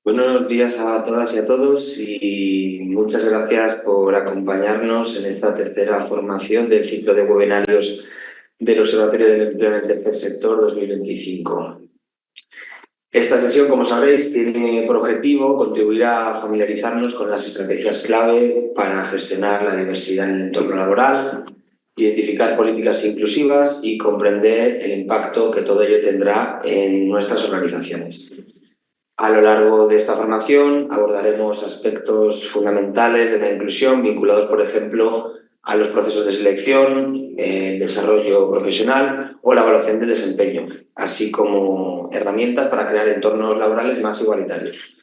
Buenos días a todas y a todos y muchas gracias por acompañarnos en esta tercera formación del ciclo de webinarios del Observatorio del Empleo en el Tercer Sector 2025. Esta sesión, como sabréis, tiene por objetivo contribuir a familiarizarnos con las estrategias clave para gestionar la diversidad en el entorno laboral, identificar políticas inclusivas y comprender el impacto que todo ello tendrá en nuestras organizaciones. A lo largo de esta formación abordaremos aspectos fundamentales de la inclusión vinculados, por ejemplo, a los procesos de selección, el desarrollo profesional o la evaluación del desempeño, así como herramientas para crear entornos laborales más igualitarios.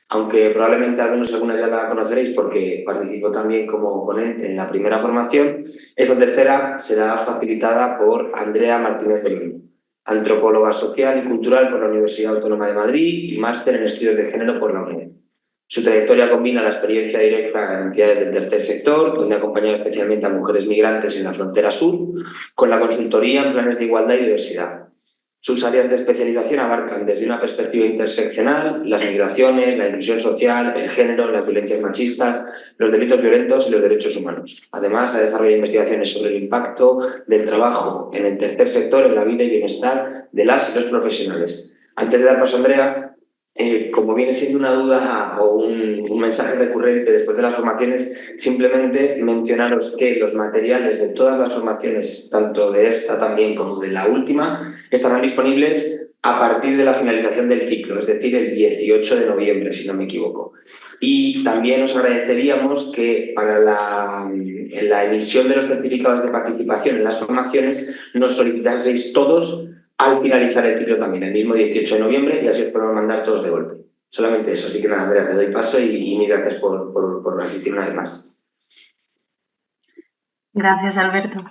Aunque probablemente algunas ya la conoceréis porque participo también como ponente en la primera formación, esta tercera será facilitada por Andrea Martínez de Olmo, antropóloga social y cultural por la Universidad Autónoma de Madrid y máster en estudios de género por la UNED. Su trayectoria combina la experiencia directa en entidades del tercer sector, donde ha acompañado especialmente a mujeres migrantes en la frontera sur, con la consultoría en planes de igualdad y diversidad. Sus áreas de especialización abarcan desde una perspectiva interseccional las migraciones, la inclusión social, el género, las violencias machistas, los delitos violentos y los derechos humanos. Además, ha desarrollado investigaciones sobre el impacto del trabajo en el tercer sector en la vida y bienestar de las y los profesionales. Antes de dar paso a Andrea, como viene siendo una duda o un mensaje recurrente después de las formaciones, simplemente mencionaros que los materiales de todas las formaciones, tanto de esta también como de la última, estarán disponibles a partir de la finalización del ciclo, es decir, el 18 de noviembre, si no me equivoco. Y también os agradeceríamos que para en la emisión de los certificados de participación en las formaciones nos solicitaseis todos al finalizar el ciclo también, el mismo 18 de noviembre, y así os podemos mandar todos de golpe. Solamente eso. Así que nada, Andrea, te doy paso y mil gracias por asistir una vez más. Gracias, Alberto.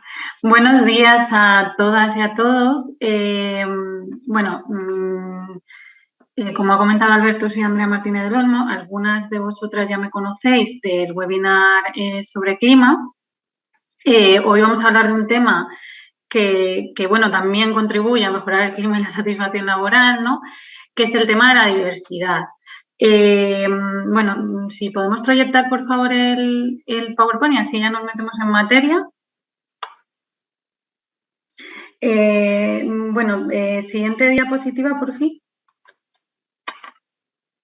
Buenos días a todas y a todos. Como ha comentado Alberto, soy Andrea Martínez del Olmo. Algunas de vosotras ya me conocéis del webinar sobre clima. Hoy vamos a hablar de un tema que también contribuye a mejorar el clima y la satisfacción laboral, ¿no? Que es el tema de la diversidad. Si podemos proyectar, por favor, el PowerPoint y así ya nos metemos en materia. Siguiente diapositiva, por fin.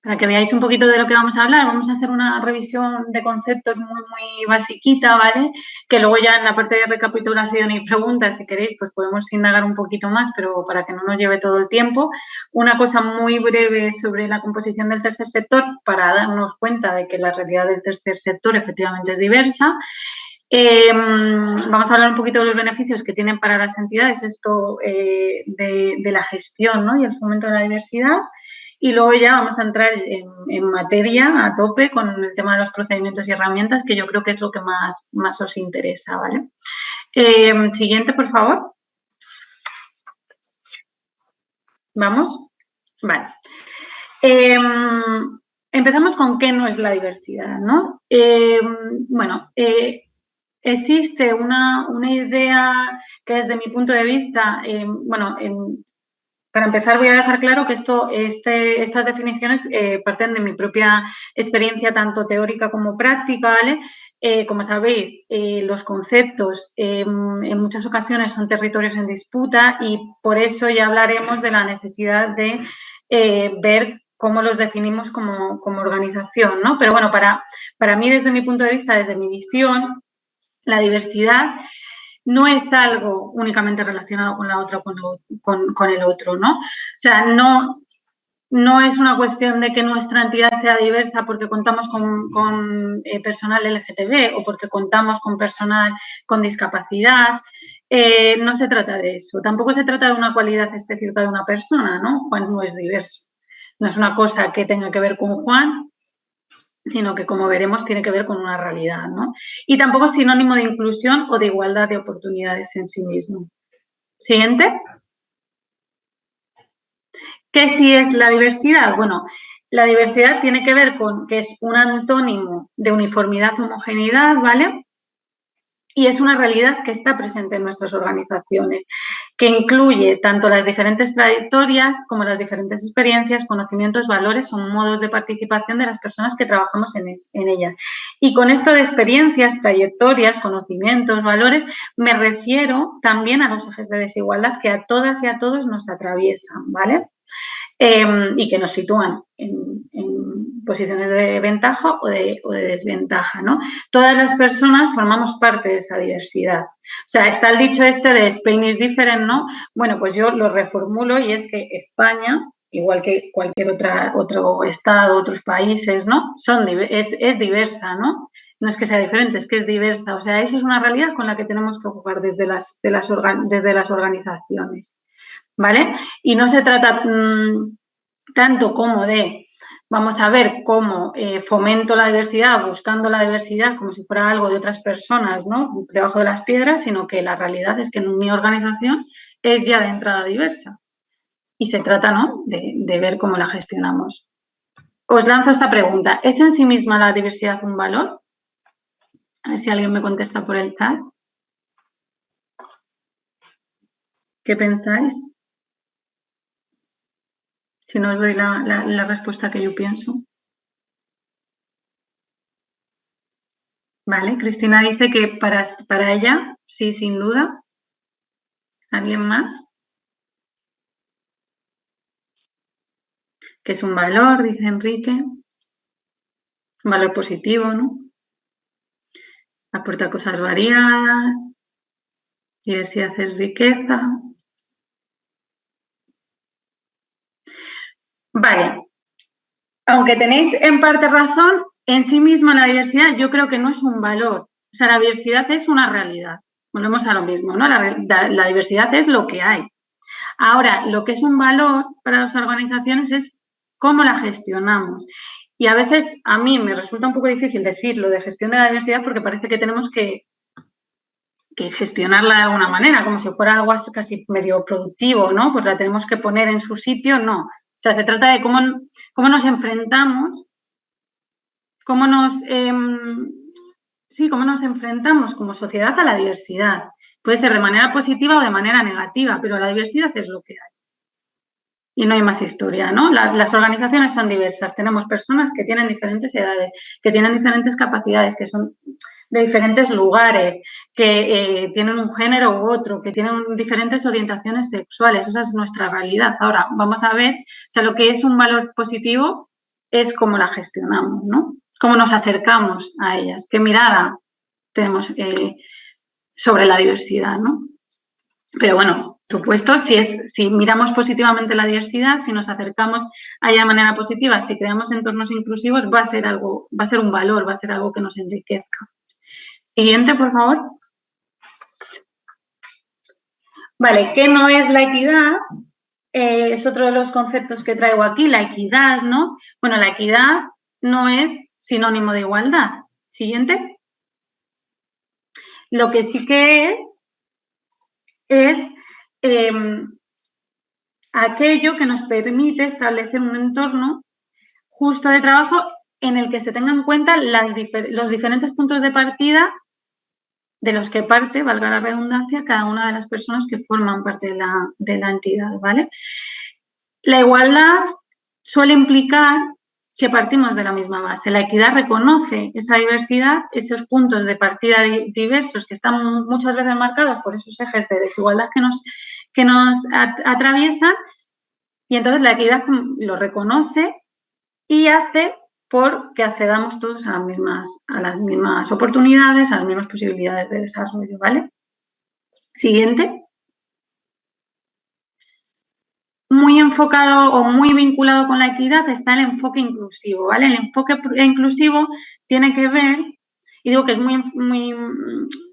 Para que veáis un poquito de lo que vamos a hablar, vamos a hacer una revisión de conceptos muy basiquita, ¿vale? Que luego ya en la parte de recapitulación y preguntas, si queréis, pues podemos indagar un poquito más, pero para que no nos lleve todo el tiempo. Una cosa muy breve sobre la composición del tercer sector, para darnos cuenta de que la realidad del tercer sector efectivamente es diversa. Vamos a hablar un poquito de los beneficios que tienen para las entidades esto de la gestión, ¿no? Y el fomento de la diversidad. Y luego ya vamos a entrar en materia a tope con el tema de los procedimientos y herramientas, que yo creo que es lo que más os interesa, ¿vale? Siguiente, por favor. ¿Vamos? Vale. Empezamos con qué no es la diversidad, ¿no? Existe una idea que desde mi punto de vista, para empezar voy a dejar claro que estas definiciones parten de mi propia experiencia tanto teórica como práctica, ¿vale? Como sabéis, los conceptos en muchas ocasiones son territorios en disputa y por eso ya hablaremos de la necesidad de ver cómo los definimos como organización, ¿no? Pero bueno, para mí, desde mi punto de vista, desde mi visión, la diversidad no es algo únicamente relacionado con la otra o con el otro, ¿no? O sea, no es una cuestión de que nuestra entidad sea diversa porque contamos con personal LGTB o porque contamos con personal con discapacidad. No se trata de eso. Tampoco se trata de una cualidad específica de una persona, ¿no? Juan no es diverso. No es una cosa que tenga que ver con Juan, sino que, como veremos, tiene que ver con una realidad, ¿no? Y tampoco es sinónimo de inclusión o de igualdad de oportunidades en sí mismo. Siguiente. ¿Qué sí es la diversidad? Bueno, la diversidad tiene que ver con que es un antónimo de uniformidad, homogeneidad, ¿vale? y es una realidad que está presente en nuestras organizaciones, que incluye tanto las diferentes trayectorias como las diferentes experiencias, conocimientos, valores o modos de participación de las personas que trabajamos en ellas. Y con esto de experiencias, trayectorias, conocimientos, valores, me refiero también a los ejes de desigualdad que a todas y a todos nos atraviesan, ¿vale? Y que nos sitúan en posiciones de ventaja o de desventaja, ¿no? Todas las personas formamos parte de esa diversidad. O sea, está el dicho este de Spain is different, ¿no? Bueno, pues yo lo reformulo y es que España, igual que cualquier otro estado, otros países, ¿no? Es diversa, ¿no? No es que sea diferente, es que es diversa. O sea, eso es una realidad con la que tenemos que jugar desde las organizaciones, ¿vale? Y no se trata tanto como de, vamos a ver cómo fomento la diversidad, buscando la diversidad como si fuera algo de otras personas, ¿no? Debajo de las piedras, sino que la realidad es que en mi organización es ya de entrada diversa. Y se trata, ¿no?, de ver cómo la gestionamos. Os lanzo esta pregunta. ¿Es en sí misma la diversidad un valor? A ver si alguien me contesta por el chat. ¿Qué pensáis? Si no os doy la respuesta que yo pienso. Vale, Cristina dice que para ella, sí, sin duda. ¿Alguien más? Que es un valor, dice Enrique. Un valor positivo, ¿no? Aporta cosas variadas. Diversidad es riqueza. Vale. Aunque tenéis en parte razón, en sí misma la diversidad yo creo que no es un valor. O sea, la diversidad es una realidad. Volvemos a lo mismo, ¿no? La diversidad es lo que hay. Ahora, lo que es un valor para las organizaciones es cómo la gestionamos. Y a veces a mí me resulta un poco difícil decir lo de gestión de la diversidad porque parece que tenemos que gestionarla de alguna manera, como si fuera algo casi medio productivo, ¿no? Pues la tenemos que poner en su sitio, no. O sea, se trata de cómo nos enfrentamos, cómo nos enfrentamos como sociedad a la diversidad. Puede ser de manera positiva o de manera negativa, pero la diversidad es lo que hay. Y no hay más historia, ¿no? Las organizaciones son diversas. Tenemos personas que tienen diferentes edades, que tienen diferentes capacidades, que son de diferentes lugares, que tienen un género u otro, que tienen diferentes orientaciones sexuales. Esa es nuestra realidad. Ahora, vamos a ver, o sea, lo que es un valor positivo es cómo la gestionamos, ¿no? Cómo nos acercamos a ellas, qué mirada tenemos sobre la diversidad, ¿no? Pero bueno, por supuesto, si miramos positivamente la diversidad, si nos acercamos a ella de manera positiva, si creamos entornos inclusivos, va a ser un valor, va a ser algo que nos enriquezca. Siguiente, por favor. Vale, ¿qué no es la equidad? Es otro de los conceptos que traigo aquí, la equidad, ¿no? Bueno, la equidad no es sinónimo de igualdad. Siguiente. Lo que sí que es aquello que nos permite establecer un entorno justo de trabajo en el que se tengan en cuenta los diferentes puntos de partida de los que parte, valga la redundancia, cada una de las personas que forman parte de la entidad, ¿vale? La igualdad suele implicar que partimos de la misma base. La equidad reconoce esa diversidad, esos puntos de partida diversos que están muchas veces marcados por esos ejes de desigualdad que nos atraviesan, y entonces la equidad lo reconoce y hace por que accedamos todos a las mismas oportunidades, a las mismas posibilidades de desarrollo, ¿vale? Siguiente. Muy enfocado o muy vinculado con la equidad está el enfoque inclusivo, ¿vale? El enfoque inclusivo tiene que ver, y digo que es muy, muy,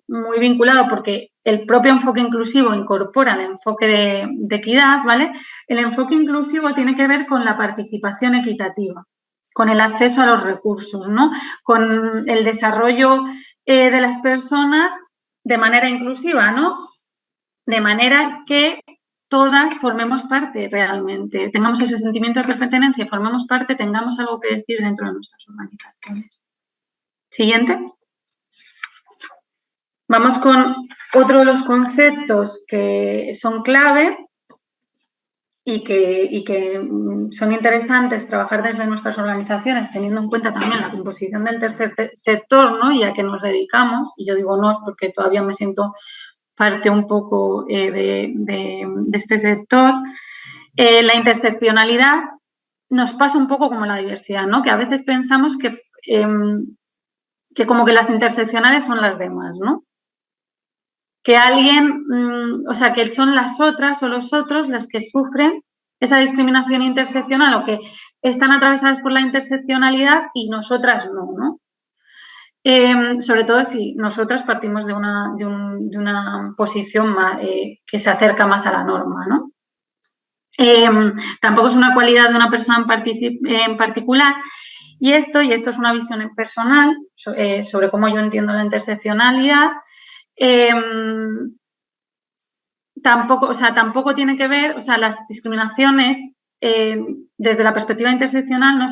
muy vinculado porque el propio enfoque inclusivo incorpora el enfoque de equidad, ¿vale? El enfoque inclusivo tiene que ver con la participación equitativa, con el acceso a los recursos, ¿no? Con el desarrollo de las personas de manera inclusiva, ¿no? De manera que todas formemos parte realmente, tengamos ese sentimiento de pertenencia, formemos parte, tengamos algo que decir dentro de nuestras organizaciones. Siguiente. Vamos con otro de los conceptos que son clave y que son interesantes trabajar desde nuestras organizaciones, teniendo en cuenta también la composición del tercer sector, ¿no? Y a que nos dedicamos, y yo digo no porque todavía me siento parte un poco de este sector. La interseccionalidad nos pasa un poco como la diversidad, ¿no? Que a veces pensamos que como que las interseccionales son las demás, ¿no? Que alguien, o sea, que son las otras o los otros las que sufren esa discriminación interseccional o que están atravesadas por la interseccionalidad y nosotras no, ¿no? Sobre todo si nosotras partimos de una posición más, que se acerca más a la norma, ¿no? Tampoco es una cualidad de una persona en particular y esto es una visión personal sobre cómo yo entiendo la interseccionalidad. Tampoco tiene que ver, o sea, las discriminaciones desde la perspectiva interseccional no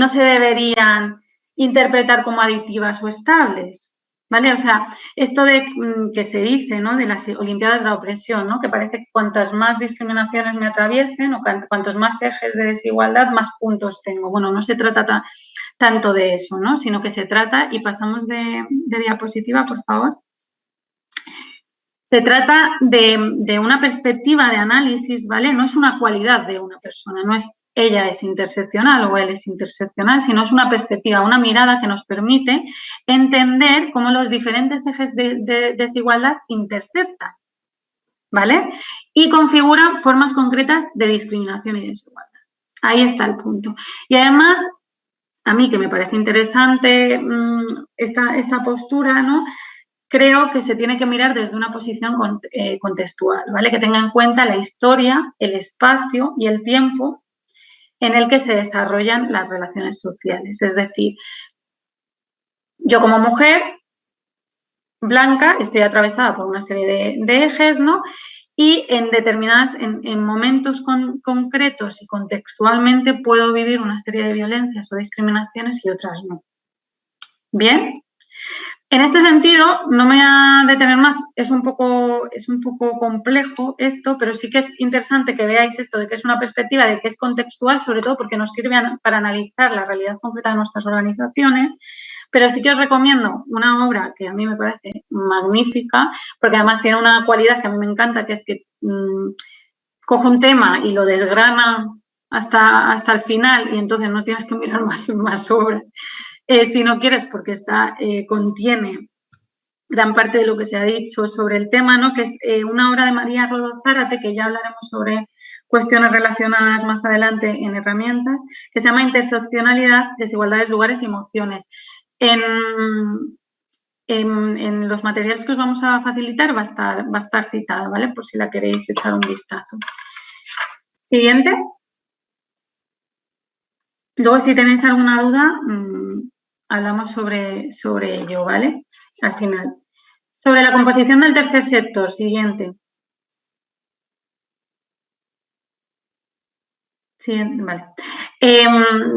se deberían interpretar como aditivas o estables, ¿vale? O sea, esto de que se dice, ¿no? De las Olimpiadas de la opresión, ¿no? Que parece que cuantas más discriminaciones me atraviesen o cuantos más ejes de desigualdad, más puntos tengo. Bueno, no se trata tanto de eso, ¿no? Sino que se trata, y pasamos de diapositiva, por favor. Se trata de una perspectiva de análisis, ¿vale? No es una cualidad de una persona, no es ella es interseccional o él es interseccional, sino es una perspectiva, una mirada que nos permite entender cómo los diferentes ejes de desigualdad intersectan, ¿vale? Y configuran formas concretas de discriminación y desigualdad. Ahí está el punto. Y además, a mí que me parece interesante esta postura, ¿no? Creo que se tiene que mirar desde una posición contextual, ¿vale? Que tenga en cuenta la historia, el espacio y el tiempo en el que se desarrollan las relaciones sociales. Es decir, yo como mujer blanca estoy atravesada por una serie de ejes, ¿no? Y en momentos concretos y contextualmente puedo vivir una serie de violencias o discriminaciones y otras no. ¿Bien? En este sentido, no me voy a detener más, es un poco complejo esto, pero sí que es interesante que veáis esto de que es una perspectiva, de que es contextual, sobre todo porque nos sirve para analizar la realidad concreta de nuestras organizaciones, pero sí que os recomiendo una obra que a mí me parece magnífica, porque además tiene una cualidad que a mí me encanta, que es que coge un tema y lo desgrana hasta el final y entonces no tienes que mirar más obras. Si no quieres, porque contiene gran parte de lo que se ha dicho sobre el tema, ¿no? Que es una obra de María Rodó Zárate, que ya hablaremos sobre cuestiones relacionadas más adelante en herramientas, que se llama Interseccionalidad, Desigualdades, Lugares y Emociones. En los materiales que os vamos a facilitar va a estar citada, ¿vale? Por si la queréis echar un vistazo. Siguiente. Luego, si tenéis alguna duda, hablamos sobre ello, ¿vale? Al final. Sobre la composición del tercer sector, siguiente. Siguiente, vale.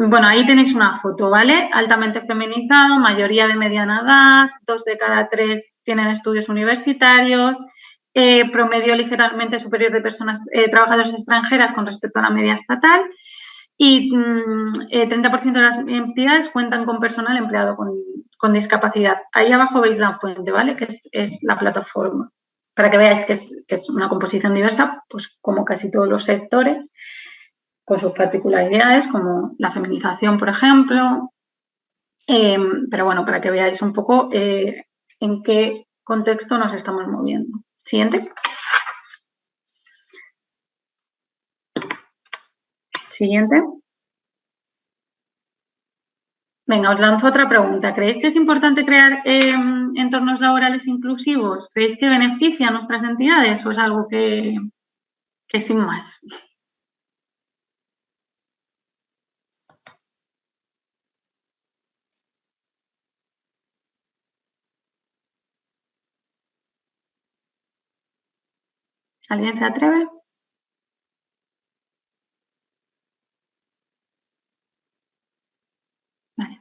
Bueno, ahí tenéis una foto, ¿vale? Altamente feminizado, mayoría de mediana edad, 2 de cada 3 tienen estudios universitarios, promedio ligeramente superior de personas, trabajadoras extranjeras con respecto a la media estatal y 30% de las entidades cuentan con personal empleado con discapacidad. Ahí abajo veis la fuente, ¿vale? Que es la plataforma. Para que veáis que es una composición diversa, pues como casi todos los sectores, con sus particularidades, como la feminización, por ejemplo. Pero bueno, para que veáis un poco en qué contexto nos estamos moviendo. Siguiente. Siguiente. Venga, os lanzo otra pregunta. ¿Creéis que es importante crear entornos laborales inclusivos? ¿Creéis que beneficia a nuestras entidades o es algo que sin más? ¿Alguien se atreve? Vale.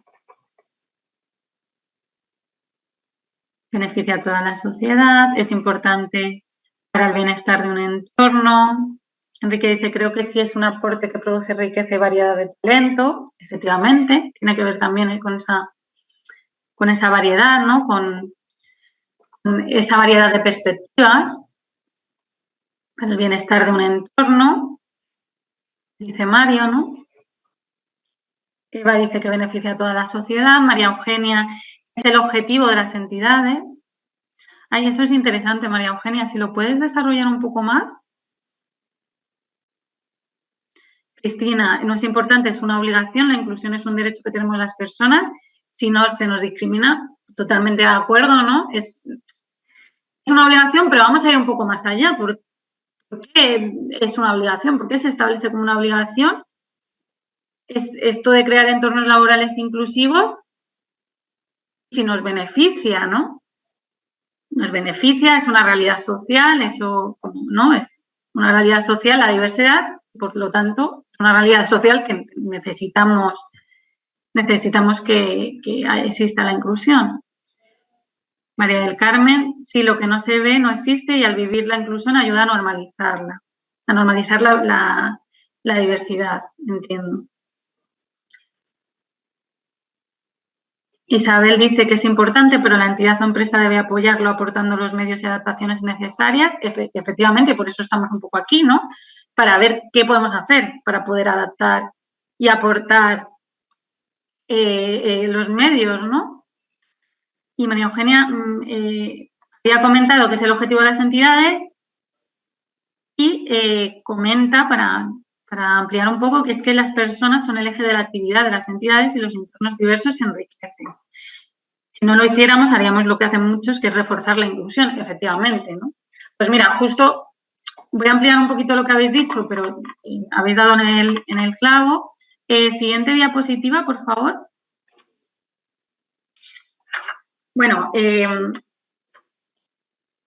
beneficia a toda la sociedad, es importante para el bienestar de un entorno. Enrique dice, creo que sí es un aporte que produce riqueza y variedad de talento. Efectivamente, tiene que ver también con esa variedad, ¿no? Con esa variedad de perspectivas para el bienestar de un entorno, dice Mario, ¿no? Eva dice que beneficia a toda la sociedad. María Eugenia, es el objetivo de las entidades. Ay, eso es interesante, María Eugenia, si lo puedes desarrollar un poco más. Cristina, no es importante, es una obligación, la inclusión es un derecho que tenemos las personas, si no se nos discrimina, totalmente de acuerdo, ¿no? Es una obligación, pero vamos a ir un poco más allá. ¿Por qué es una obligación? ¿Por qué se establece como una obligación? Es esto de crear entornos laborales inclusivos, si nos beneficia, ¿no? Nos beneficia, es una realidad social, eso, ¿no? Es una realidad social la diversidad, por lo tanto, es una realidad social que necesitamos que exista la inclusión. María del Carmen, sí, lo que no se ve no existe y al vivir la inclusión ayuda a normalizar la diversidad, entiendo. Isabel dice que es importante, pero la entidad o empresa debe apoyarlo aportando los medios y adaptaciones necesarias. Efectivamente, por eso estamos un poco aquí, ¿no? Para ver qué podemos hacer para poder adaptar y aportar los medios, ¿no? Y María Eugenia había comentado que es el objetivo de las entidades y comenta para ampliar un poco que es que las personas son el eje de la actividad de las entidades y los entornos diversos se enriquecen. Si no lo hiciéramos, haríamos lo que hacen muchos, que es reforzar la inclusión, efectivamente, ¿no? Pues mira, justo voy a ampliar un poquito lo que habéis dicho, pero habéis dado en el clavo. Siguiente diapositiva, por favor. Bueno,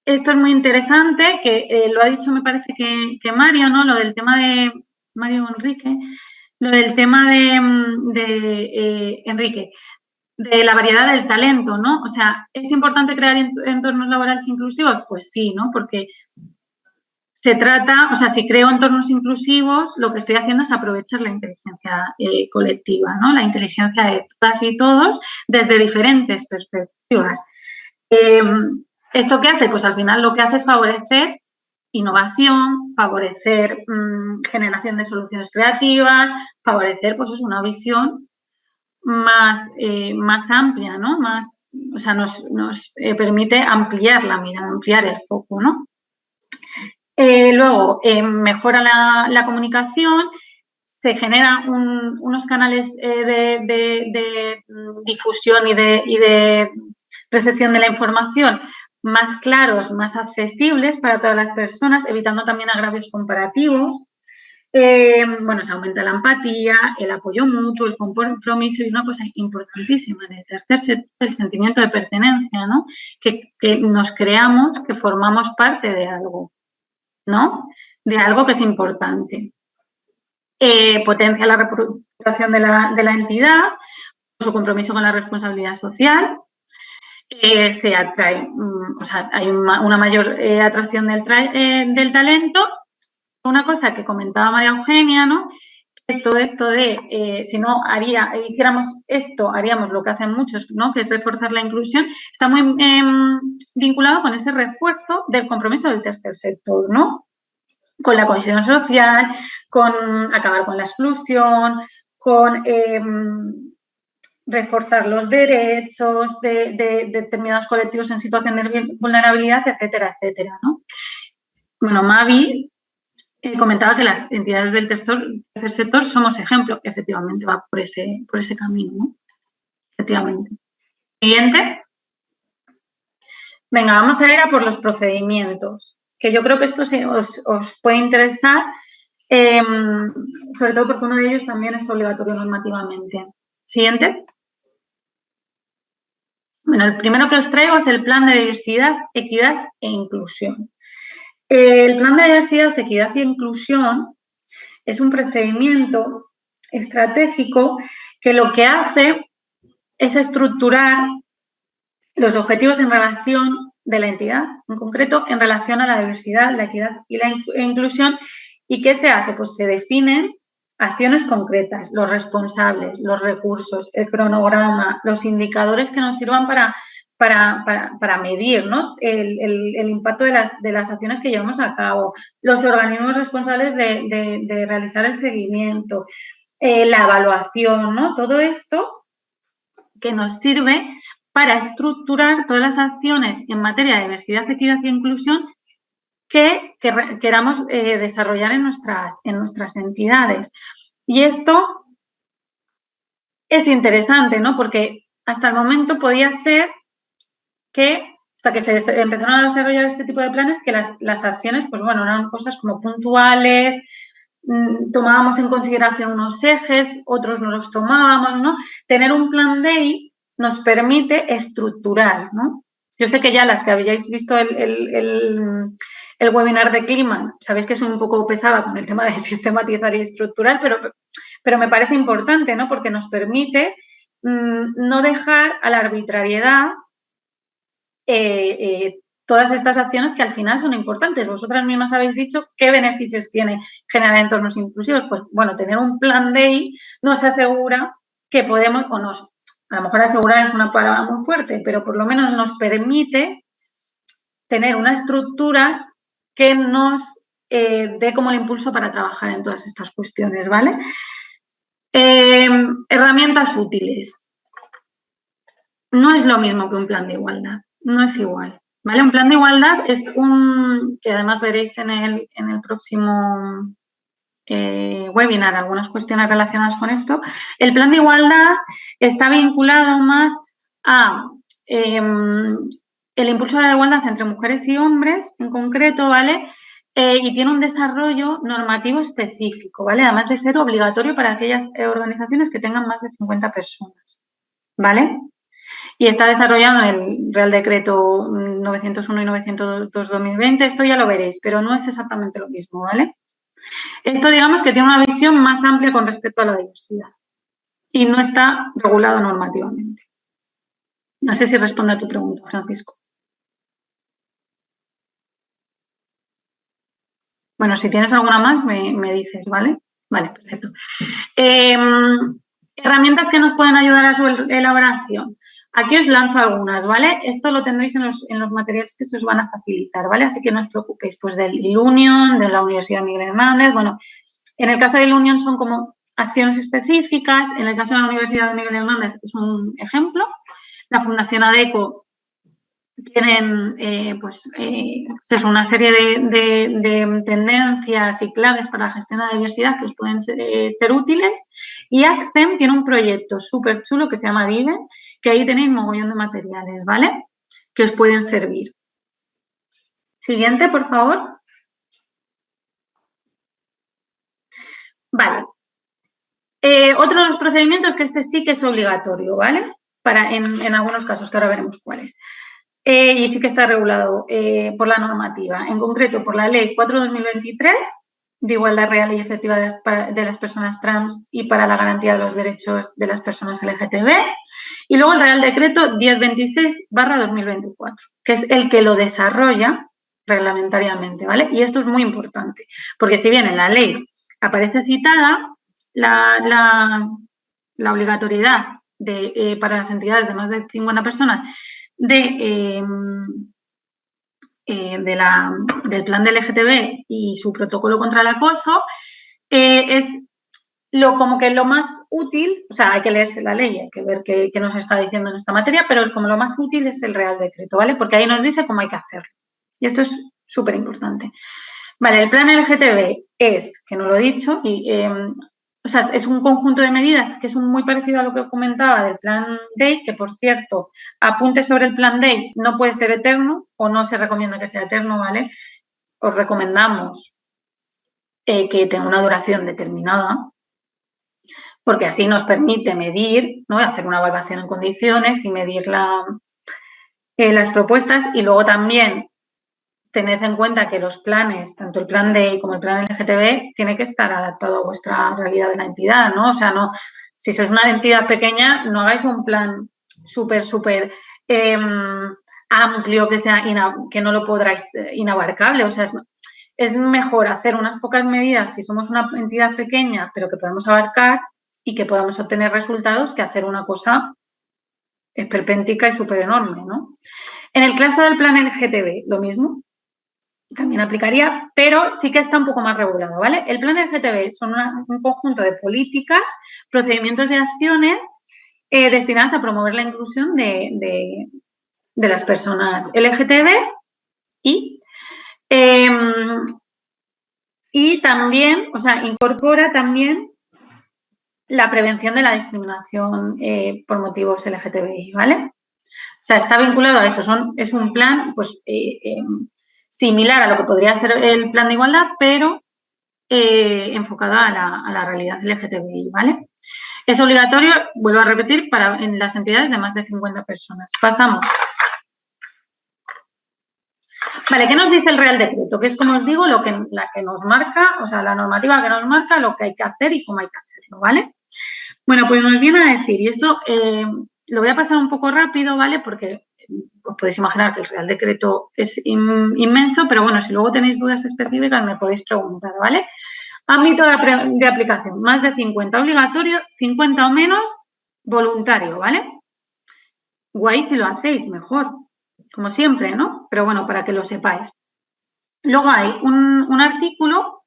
esto es muy interesante, que lo ha dicho, me parece que Mario, ¿no? Lo del tema de Mario Enrique, lo del tema de Enrique, de la variedad del talento, ¿no? O sea, ¿es importante crear entornos laborales inclusivos? Pues sí, ¿no? Porque se trata, o sea, si creo entornos inclusivos, lo que estoy haciendo es aprovechar la inteligencia colectiva, ¿no? La inteligencia de todas y todos desde diferentes perspectivas. ¿Esto qué hace? Pues al final lo que hace es favorecer innovación, favorecer generación de soluciones creativas, favorecer, pues es una visión más amplia, ¿no? O sea, nos permite ampliar la mirada, ampliar el foco, ¿no? Luego, mejora la comunicación, se generan unos canales de difusión y de recepción de la información más claros, más accesibles para todas las personas, evitando también agravios comparativos. Bueno, se aumenta la empatía, el apoyo mutuo, el compromiso y una cosa importantísima en el tercer sector, el sentimiento de pertenencia, ¿no? Que nos creamos que formamos parte de algo, ¿no? De algo que es importante. Potencia la reputación de la entidad, su compromiso con la responsabilidad social. Se atrae, o sea, hay una mayor atracción del talento. Una cosa que comentaba María Eugenia, ¿no? Todo esto de, si no hiciéramos esto, haríamos lo que hacen muchos, ¿no? Que es reforzar la inclusión, está muy vinculado con ese refuerzo del compromiso del tercer sector, ¿no? Con la cohesión social, con acabar con la exclusión, con reforzar los derechos de determinados colectivos en situación de vulnerabilidad, etcétera, etcétera, ¿no? Bueno, Mavi comentaba que las entidades del tercer sector somos ejemplo, efectivamente va por ese camino, ¿no? Efectivamente. Siguiente. Venga, vamos a ir a por los procedimientos, que yo creo que esto os puede interesar, sobre todo porque uno de ellos también es obligatorio normativamente. Siguiente. Bueno, el primero que os traigo es el Plan de Diversidad, Equidad e Inclusión. El Plan de Diversidad, Equidad e Inclusión es un procedimiento estratégico que lo que hace es estructurar los objetivos en relación de la entidad, en concreto, en relación a la diversidad, la equidad y la inclusión. ¿Y qué se hace? Pues se definen acciones concretas, los responsables, los recursos, el cronograma, los indicadores que nos sirvan para medir, ¿no?, el impacto de las acciones que llevamos a cabo, los organismos responsables de realizar el seguimiento, la evaluación, ¿no? Todo esto que nos sirve para estructurar todas las acciones en materia de diversidad, equidad e inclusión que queramos desarrollar en nuestras entidades. Y esto es interesante, ¿no? Porque hasta el momento podía ser que, hasta que se empezaron a desarrollar este tipo de planes, que las acciones, pues bueno, eran cosas como puntuales, tomábamos en consideración unos ejes, otros no los tomábamos, ¿no? Tener un plan DEI nos permite estructurar, ¿no? Yo sé que ya las que habíais visto el webinar de clima, sabéis que soy un poco pesada con el tema de sistematizar y estructurar, pero me parece importante, ¿no? Porque nos permite no dejar a la arbitrariedad todas estas acciones que al final son importantes. Vosotras mismas habéis dicho qué beneficios tiene generar entornos inclusivos. Pues bueno, tener un plan DEI nos asegura que podemos, a lo mejor asegurar es una palabra muy fuerte, pero por lo menos nos permite tener una estructura que nos dé como el impulso para trabajar en todas estas cuestiones, ¿vale? Herramientas útiles. No es lo mismo que un plan de igualdad, no es igual, ¿vale? Un plan de igualdad es que además veréis en el próximo webinar algunas cuestiones relacionadas con esto. El plan de igualdad está vinculado más a el impulso de la igualdad entre mujeres y hombres en concreto, ¿vale? Y tiene un desarrollo normativo específico, ¿vale? Además de ser obligatorio para aquellas organizaciones que tengan más de 50 personas, ¿vale? Y está desarrollado en el Real Decreto 901 y 902/2020. Esto ya lo veréis, pero no es exactamente lo mismo, ¿vale? Esto, digamos, que tiene una visión más amplia con respecto a la diversidad y no está regulado normativamente. No sé si responde a tu pregunta, Francisco. Bueno, si tienes alguna más, me dices, ¿vale? Vale, perfecto. Herramientas que nos pueden ayudar a su elaboración. Aquí os lanzo algunas, ¿vale? Esto lo tendréis en los materiales que se os van a facilitar, ¿vale? Así que no os preocupéis, pues del ILUNION, de la Universidad Miguel Hernández. Bueno, en el caso del ILUNION son como acciones específicas. En el caso de la Universidad Miguel Hernández es un ejemplo. La Fundación ADECO tienen es una serie de tendencias y claves para la gestión de la diversidad que os pueden ser útiles. Y ACCEM tiene un proyecto súper chulo que se llama Vive, que ahí tenéis mogollón de materiales, ¿vale? Que os pueden servir. Siguiente, por favor. Vale. Otro de los procedimientos que este sí que es obligatorio, ¿vale? En algunos casos, que ahora veremos cuáles. Y sí que está regulado por la normativa, en concreto por la Ley 4/2023 de Igualdad Real y Efectiva de las Personas Trans y para la Garantía de los Derechos de las Personas LGTB, y luego el Real Decreto 1026/2024, que es el que lo desarrolla reglamentariamente, ¿vale? Y esto es muy importante, porque si bien en la ley aparece citada la obligatoriedad para las entidades de más de 50 personas del plan de LGTB y su protocolo contra el acoso, es como que lo más útil, o sea, hay que leerse la ley, hay que ver qué nos está diciendo en esta materia, pero como lo más útil es el Real Decreto, ¿vale? Porque ahí nos dice cómo hay que hacerlo. Y esto es súper importante. Vale, el plan LGTB es, que no lo he dicho, o sea, es un conjunto de medidas que es muy parecido a lo que comentaba del plan DEI, que por cierto, apunte sobre el plan DEI, no puede ser eterno o no se recomienda que sea eterno, ¿vale? Os recomendamos que tenga una duración determinada, porque así nos permite medir, ¿no? Hacer una evaluación en condiciones y medir las propuestas, y luego también tened en cuenta que los planes, tanto el plan DEI como el plan LGTB, tiene que estar adaptado a vuestra realidad de la entidad, ¿no? O sea, no, si sois una entidad pequeña, no hagáis un plan súper amplio, que no lo podráis inabarcable. O sea, es mejor hacer unas pocas medidas si somos una entidad pequeña, pero que podamos abarcar y que podamos obtener resultados, que hacer una cosa esperpéntica y súper enorme, ¿no? En el caso del plan LGTB, lo mismo, también aplicaría, pero sí que está un poco más regulado, ¿vale? El plan LGTB son un conjunto de políticas, procedimientos y acciones destinadas a promover la inclusión de las personas LGTB y también, o sea, incorpora también la prevención de la discriminación por motivos LGTBI, ¿vale? O sea, está vinculado a eso. Es un plan, pues, similar a lo que podría ser el plan de igualdad, pero enfocado a la realidad LGTBI, ¿vale? Es obligatorio, vuelvo a repetir, en las entidades de más de 50 personas. Pasamos. Vale, ¿qué nos dice el Real Decreto? Que es, como os digo, la que nos marca, o sea, la normativa que nos marca lo que hay que hacer y cómo hay que hacerlo, ¿vale? Bueno, pues nos viene a decir, y esto lo voy a pasar un poco rápido, ¿vale? Porque os podéis imaginar que el Real Decreto es inmenso, pero bueno, si luego tenéis dudas específicas me podéis preguntar, ¿vale? Ámbito de aplicación, más de 50 obligatorio, 50 o menos voluntario, ¿vale? Guay si lo hacéis, mejor, como siempre, ¿no? Pero bueno, para que lo sepáis. Luego hay un artículo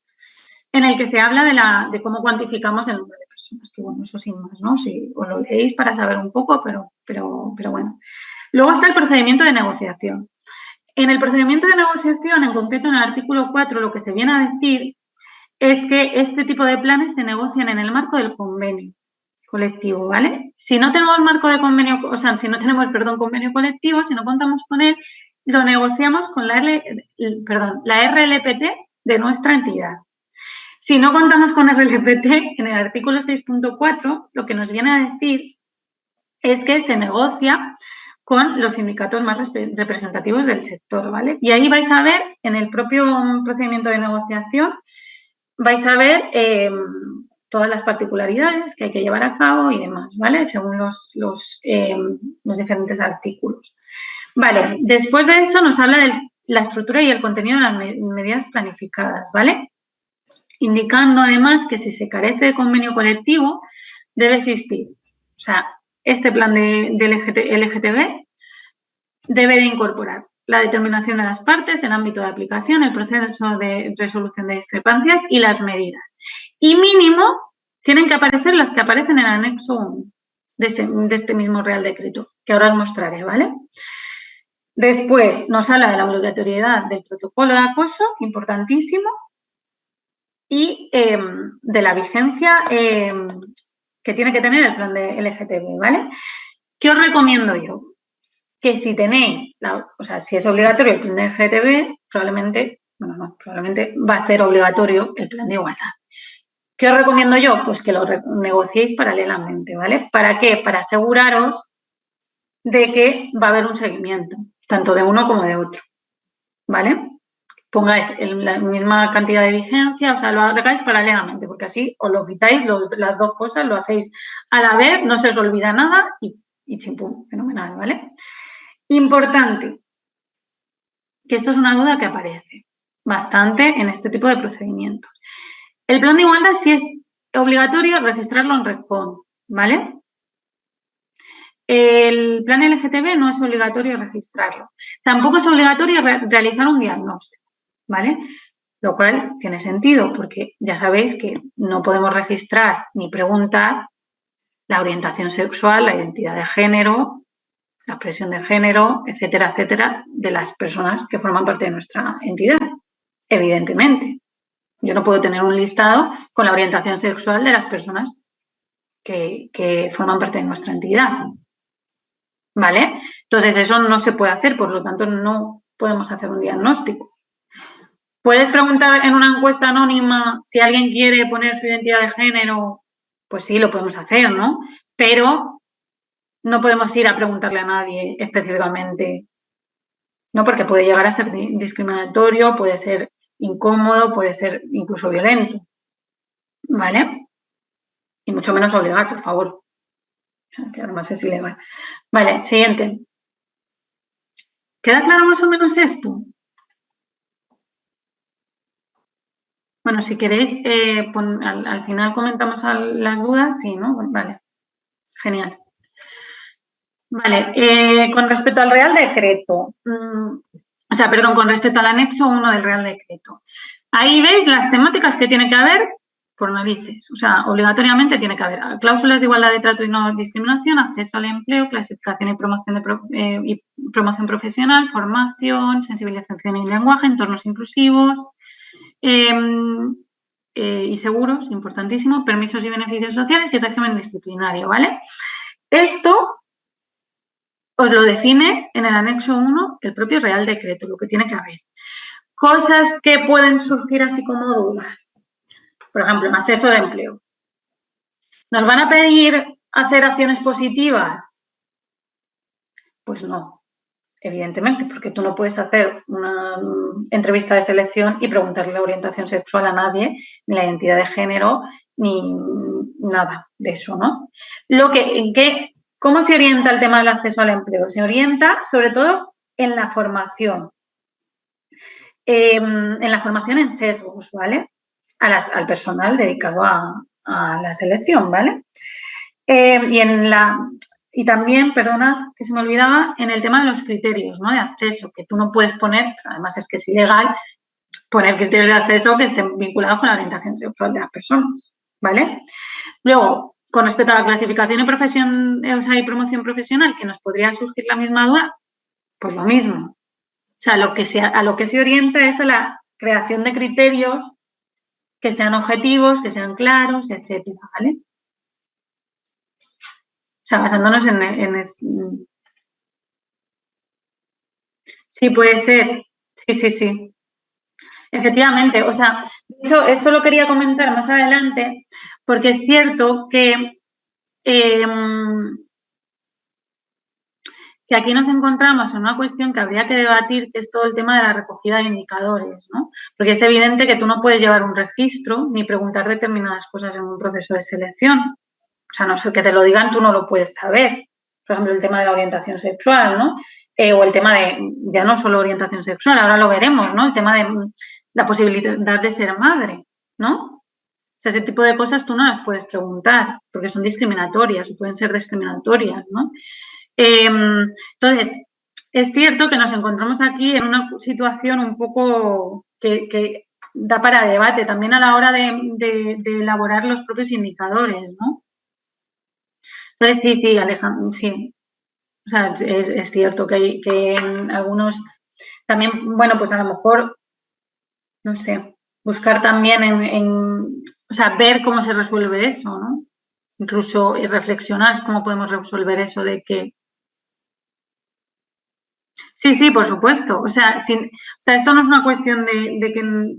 en el que se habla de cómo cuantificamos el número de personas, que bueno, eso sin más, ¿no? Si os lo leéis para saber un poco, pero bueno. Luego está el procedimiento de negociación. En el procedimiento de negociación, en concreto en el artículo 4, lo que se viene a decir es que este tipo de planes se negocian en el marco del convenio colectivo, ¿vale? Si no tenemos convenio colectivo, si no contamos con él, lo negociamos con la RLPT de nuestra entidad. Si no contamos con RLPT, en el artículo 6.4, lo que nos viene a decir es que se negocia con los sindicatos más representativos del sector, ¿vale? Y ahí vais a ver, en el propio procedimiento de negociación, vais a ver todas las particularidades que hay que llevar a cabo y demás, ¿vale? Según los diferentes artículos. Vale, después de eso nos habla de la estructura y el contenido de las medidas planificadas, ¿vale? Indicando además que si se carece de convenio colectivo, debe existir. O sea, este plan de LGTB debe de incorporar la determinación de las partes, el ámbito de aplicación, el proceso de resolución de discrepancias y las medidas. Y mínimo tienen que aparecer las que aparecen en el anexo 1 de este mismo Real Decreto, que ahora os mostraré, ¿vale? Después nos habla de la obligatoriedad del protocolo de acoso, importantísimo, y de la vigencia que tiene que tener el plan de LGTB, ¿vale? ¿Qué os recomiendo yo? Que si tenéis, si es obligatorio el plan de LGTB, probablemente va a ser obligatorio el plan de igualdad. ¿Qué os recomiendo yo? Pues que lo negociéis paralelamente, ¿vale? ¿Para qué? Para aseguraros de que va a haber un seguimiento, tanto de uno como de otro, ¿vale? Pongáis la misma cantidad de vigencia, o sea, lo hagáis paralelamente, porque así os lo quitáis las dos cosas, lo hacéis a la vez, no se os olvida nada y chimpum, fenomenal, ¿vale? Importante, que esto es una duda que aparece bastante en este tipo de procedimientos. El plan de igualdad sí es obligatorio registrarlo en RESPOND, ¿vale? El plan LGTB no es obligatorio registrarlo. Tampoco es obligatorio realizar un diagnóstico, ¿vale? Lo cual tiene sentido porque ya sabéis que no podemos registrar ni preguntar la orientación sexual, la identidad de género, la expresión de género, etcétera, etcétera, de las personas que forman parte de nuestra entidad, evidentemente. Yo no puedo tener un listado con la orientación sexual de las personas que forman parte de nuestra entidad, ¿vale? Entonces, eso no se puede hacer, por lo tanto, no podemos hacer un diagnóstico. ¿Puedes preguntar en una encuesta anónima si alguien quiere poner su identidad de género? Pues sí, lo podemos hacer, ¿no? Pero no podemos ir a preguntarle a nadie específicamente, ¿no? Porque puede llegar a ser discriminatorio, puede ser incómodo, puede ser incluso violento, ¿vale? Y mucho menos obligar, por favor. Que además es ilegal. Vale, siguiente. ¿Queda claro más o menos esto? Bueno, si queréis, al final comentamos las dudas, sí, ¿no? Vale, genial. Vale, con respecto al Real Decreto, con respecto al anexo 1 del Real Decreto, ahí veis las temáticas que tiene que haber por narices, o sea, obligatoriamente tiene que haber cláusulas de igualdad de trato y no discriminación, acceso al empleo, clasificación y promoción profesional, formación, sensibilización y lenguaje, entornos inclusivos y seguros, importantísimo, permisos y beneficios sociales y régimen disciplinario, ¿vale? Esto os lo define en el anexo 1 el propio Real Decreto, lo que tiene que haber. Cosas que pueden surgir así como dudas. Por ejemplo, en acceso al empleo. ¿Nos van a pedir hacer acciones positivas? Pues no, evidentemente, porque tú no puedes hacer una entrevista de selección y preguntarle la orientación sexual a nadie, ni la identidad de género, ni nada de eso, ¿no? ¿Cómo se orienta el tema del acceso al empleo? Se orienta sobre todo en la formación. En la formación en sesgos, ¿vale? Al personal dedicado a la selección, ¿vale? Y también, perdonad que se me olvidaba, en el tema de los criterios, ¿no? De acceso, que tú no puedes poner, además es que es ilegal, poner criterios de acceso que estén vinculados con la orientación sexual de las personas, ¿vale? Luego, con respecto a la clasificación y promoción profesional, que nos podría surgir la misma duda, pues lo mismo. O sea, a lo que se orienta es a la creación de criterios que sean objetivos, que sean claros, etcétera, ¿vale? O sea, basándonos Sí, puede ser. Sí. Efectivamente, o sea, de hecho, esto lo quería comentar más adelante, porque es cierto que aquí nos encontramos en una cuestión que habría que debatir, que es todo el tema de la recogida de indicadores, ¿no? Porque es evidente que tú no puedes llevar un registro ni preguntar determinadas cosas en un proceso de selección. O sea, no sé, que te lo digan, tú no lo puedes saber. Por ejemplo, el tema de la orientación sexual, ¿no? O el tema de, ya no solo orientación sexual, ahora lo veremos, ¿no? El tema de la posibilidad de ser madre, ¿no? O sea, ese tipo de cosas tú no las puedes preguntar porque son discriminatorias o pueden ser discriminatorias, ¿no? Entonces, es cierto que nos encontramos aquí en una situación un poco que da para debate también a la hora de elaborar los propios indicadores, ¿no? Entonces, sí, Alejandro, sí. O sea, es cierto que en algunos también, bueno, pues a lo mejor, no sé, buscar también o sea, ver cómo se resuelve eso, ¿no? Incluso reflexionar cómo podemos resolver eso de que sí, por supuesto. O sea, esto no es una cuestión de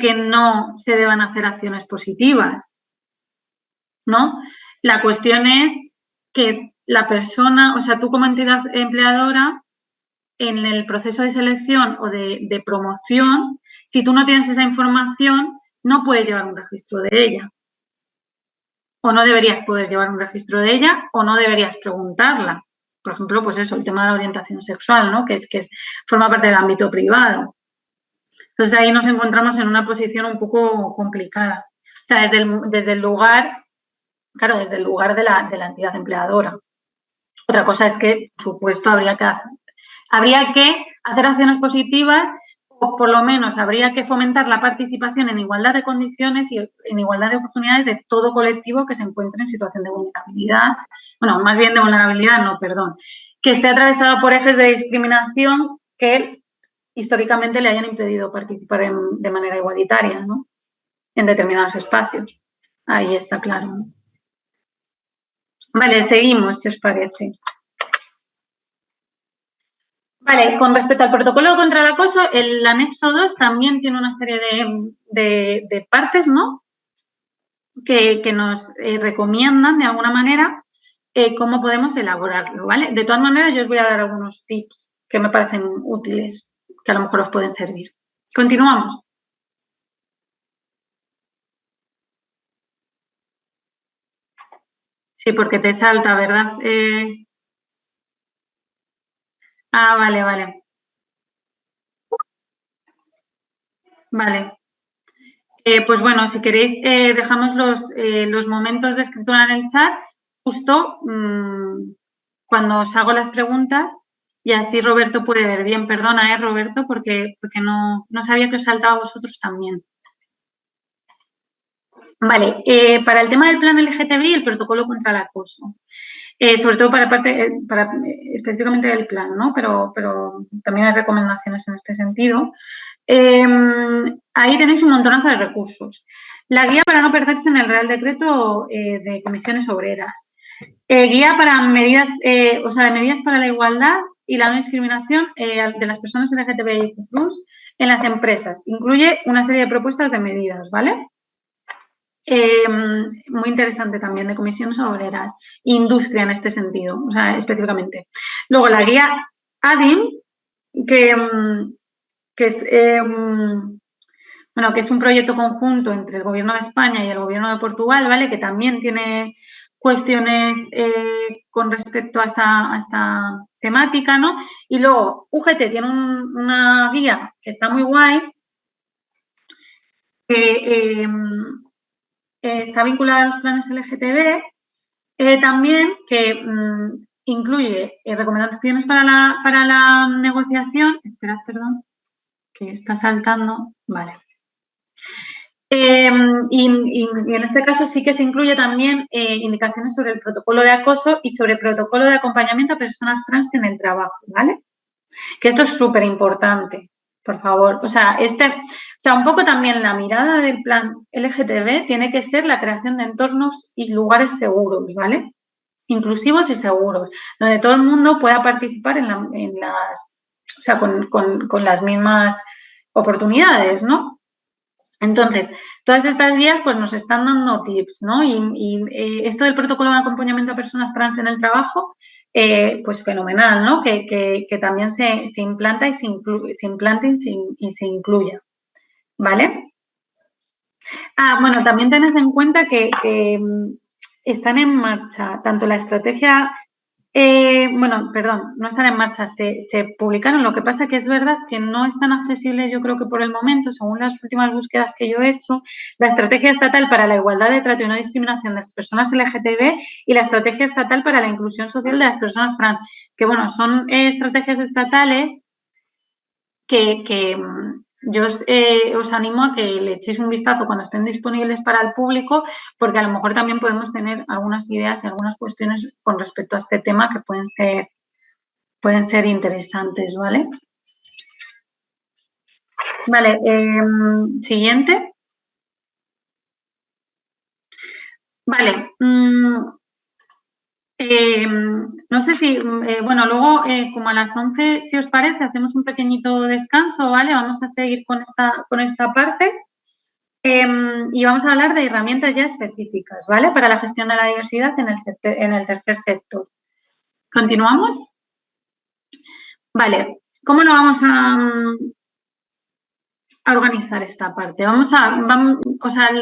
que no se deban hacer acciones positivas, ¿no? La cuestión es que la persona, o sea, tú como entidad empleadora, en el proceso de selección o de promoción, si tú no tienes esa información, no puedes llevar un registro de ella. O no deberías poder llevar un registro de ella o no deberías preguntarla. Por ejemplo, pues eso, el tema de la orientación sexual, ¿no? Que forma parte del ámbito privado. Entonces ahí nos encontramos en una posición un poco complicada. O sea, desde el lugar, claro, desde el lugar de la entidad empleadora. Otra cosa es que, por supuesto, habría que hacer acciones positivas o por lo menos habría que fomentar la participación en igualdad de condiciones y en igualdad de oportunidades de todo colectivo que se encuentre en situación de vulnerabilidad. Bueno, más bien de vulnerabilidad, no, perdón. Que esté atravesado por ejes de discriminación que históricamente le hayan impedido participar de manera igualitaria, ¿no? En determinados espacios. Ahí está claro, ¿no? Vale, seguimos, si os parece. Vale, con respecto al protocolo contra el acoso, el anexo 2 también tiene una serie de partes, ¿no? Que nos recomiendan de alguna manera cómo podemos elaborarlo, ¿vale? De todas maneras, yo os voy a dar algunos tips que me parecen útiles, que a lo mejor os pueden servir. Continuamos. Sí, porque te salta, ¿verdad? Ah, vale, vale. Vale. Pues bueno, si queréis, dejamos los momentos de escritura en el chat justo cuando os hago las preguntas y así Roberto puede ver bien. Perdona, Roberto, porque no sabía que os saltaba a vosotros también. Vale, para el tema del plan LGTBI y el protocolo contra el acoso. Sobre todo para específicamente del plan, ¿no? Pero también hay recomendaciones en este sentido. Ahí tenéis un montonazo de recursos. La guía para no perderse en el Real Decreto de Comisiones Obreras. Guía para medidas, de medidas para la igualdad y la no discriminación de las personas LGTBI+ en las empresas. Incluye una serie de propuestas de medidas, ¿vale? Muy interesante también, de comisiones obreras, industria en este sentido, o sea, específicamente. Luego, la guía ADIM, que es que es un proyecto conjunto entre el Gobierno de España y el Gobierno de Portugal, ¿vale? Que también tiene cuestiones con respecto a esta temática, ¿no? Y luego, UGT tiene una guía que está muy guay, que está vinculada a los planes LGTB, también que incluye recomendaciones para la negociación. Esperad, perdón, que está saltando. Vale. Y en este caso sí que se incluye también indicaciones sobre el protocolo de acoso y sobre el protocolo de acompañamiento a personas trans en el trabajo, ¿vale? Que esto es súper importante, por favor. O sea, un poco también la mirada del plan LGTB tiene que ser la creación de entornos y lugares seguros, ¿vale? Inclusivos y seguros, donde todo el mundo pueda participar con las mismas oportunidades, ¿no? Entonces, todas estas guías pues nos están dando tips, ¿no? Y esto del protocolo de acompañamiento a personas trans en el trabajo, pues fenomenal, ¿no? Que también se implanta y se incluya, ¿vale? Bueno, también tened en cuenta que están en marcha tanto la estrategia no están en marcha, se publicaron. Lo que pasa que es verdad que no están accesibles, yo creo que por el momento, según las últimas búsquedas que yo he hecho, la Estrategia Estatal para la Igualdad de Trato y No Discriminación de las Personas LGTB y la Estrategia Estatal para la Inclusión Social de las Personas Trans, que bueno, son estrategias estatales que yo os animo a que le echéis un vistazo cuando estén disponibles para el público, porque a lo mejor también podemos tener algunas ideas y algunas cuestiones con respecto a este tema que pueden ser interesantes, ¿vale? Vale, siguiente. Vale. No sé si, luego como a las 11, si os parece, hacemos un pequeñito descanso, ¿vale? Vamos a seguir con esta parte. Y vamos a hablar de herramientas ya específicas, ¿vale? Para la gestión de la diversidad en el tercer sector. ¿Continuamos? Vale. ¿Cómo lo vamos a organizar esta parte?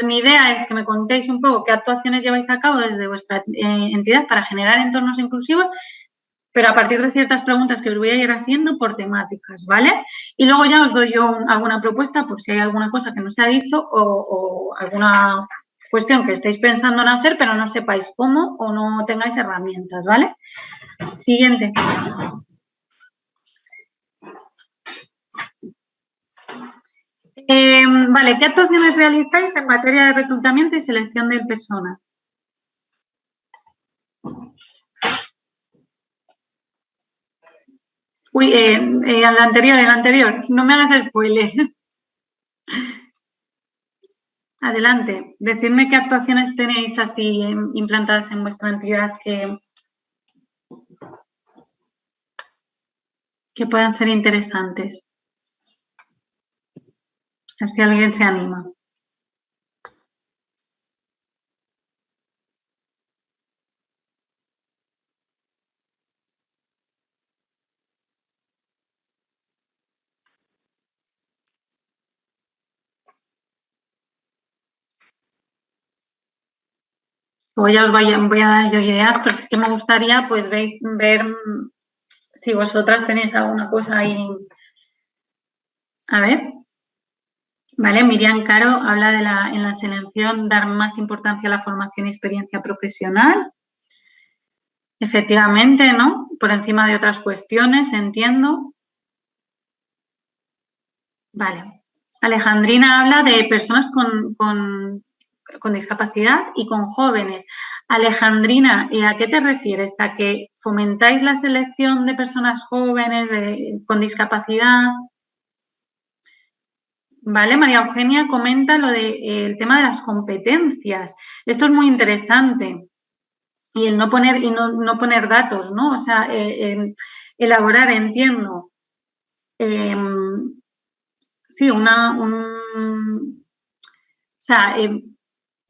Mi idea es que me contéis un poco qué actuaciones lleváis a cabo desde vuestra entidad para generar entornos inclusivos, pero a partir de ciertas preguntas que os voy a ir haciendo por temáticas, ¿vale? Y luego ya os doy yo alguna propuesta por si hay alguna cosa que no se ha dicho o alguna cuestión que estéis pensando en hacer, pero no sepáis cómo o no tengáis herramientas, ¿vale? Siguiente. Vale, ¿qué actuaciones realizáis en materia de reclutamiento y selección del personal? Uy, el anterior. No me hagas spoiler. Adelante. Decidme qué actuaciones tenéis así implantadas en vuestra entidad que puedan ser interesantes. A ver si alguien se anima. O ya os voy a dar yo ideas, pero sí que me gustaría pues ver si vosotras tenéis alguna cosa ahí. A ver. Vale, Miriam Caro habla en la selección dar más importancia a la formación y experiencia profesional. Efectivamente, ¿no? Por encima de otras cuestiones, entiendo. Vale. Alejandrina habla de personas con discapacidad y con jóvenes. Alejandrina, ¿a qué te refieres? ¿A que fomentáis la selección de personas jóvenes con discapacidad? Vale, María Eugenia comenta el tema de las competencias. Esto es muy interesante. Y el no poner datos, ¿no? O sea, elaborar, entiendo. Sí,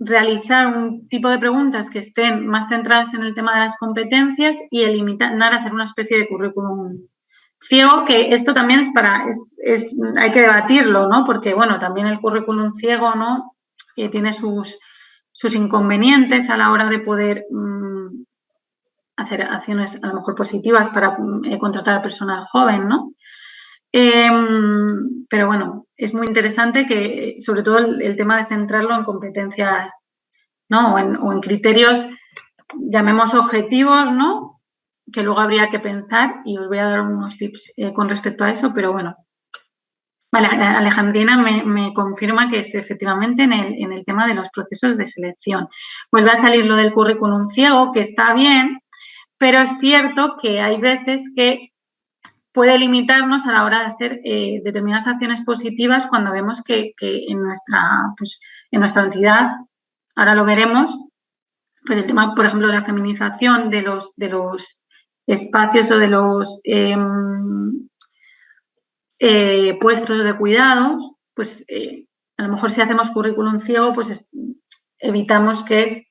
realizar un tipo de preguntas que estén más centradas en el tema de las competencias y eliminar, hacer una especie de currículum ciego, que esto también hay que debatirlo, ¿no? Porque, bueno, también el currículum ciego, ¿no? Tiene sus inconvenientes a la hora de poder hacer acciones a lo mejor positivas para contratar a personal joven, ¿no? Pero bueno, es muy interesante que, sobre todo, el tema de centrarlo en competencias, ¿no? O en criterios, llamemos objetivos, ¿no? Que luego habría que pensar y os voy a dar unos tips con respecto a eso, pero bueno. Vale, Alejandrina me confirma que es efectivamente en el tema de los procesos de selección. Vuelve a salir lo del currículum ciego, que está bien, pero es cierto que hay veces que puede limitarnos a la hora de hacer determinadas acciones positivas cuando vemos que en nuestra entidad, ahora lo veremos, pues el tema, por ejemplo, de la feminización de los espacios o de los puestos de cuidados, pues a lo mejor si hacemos currículum ciego, pues evitamos que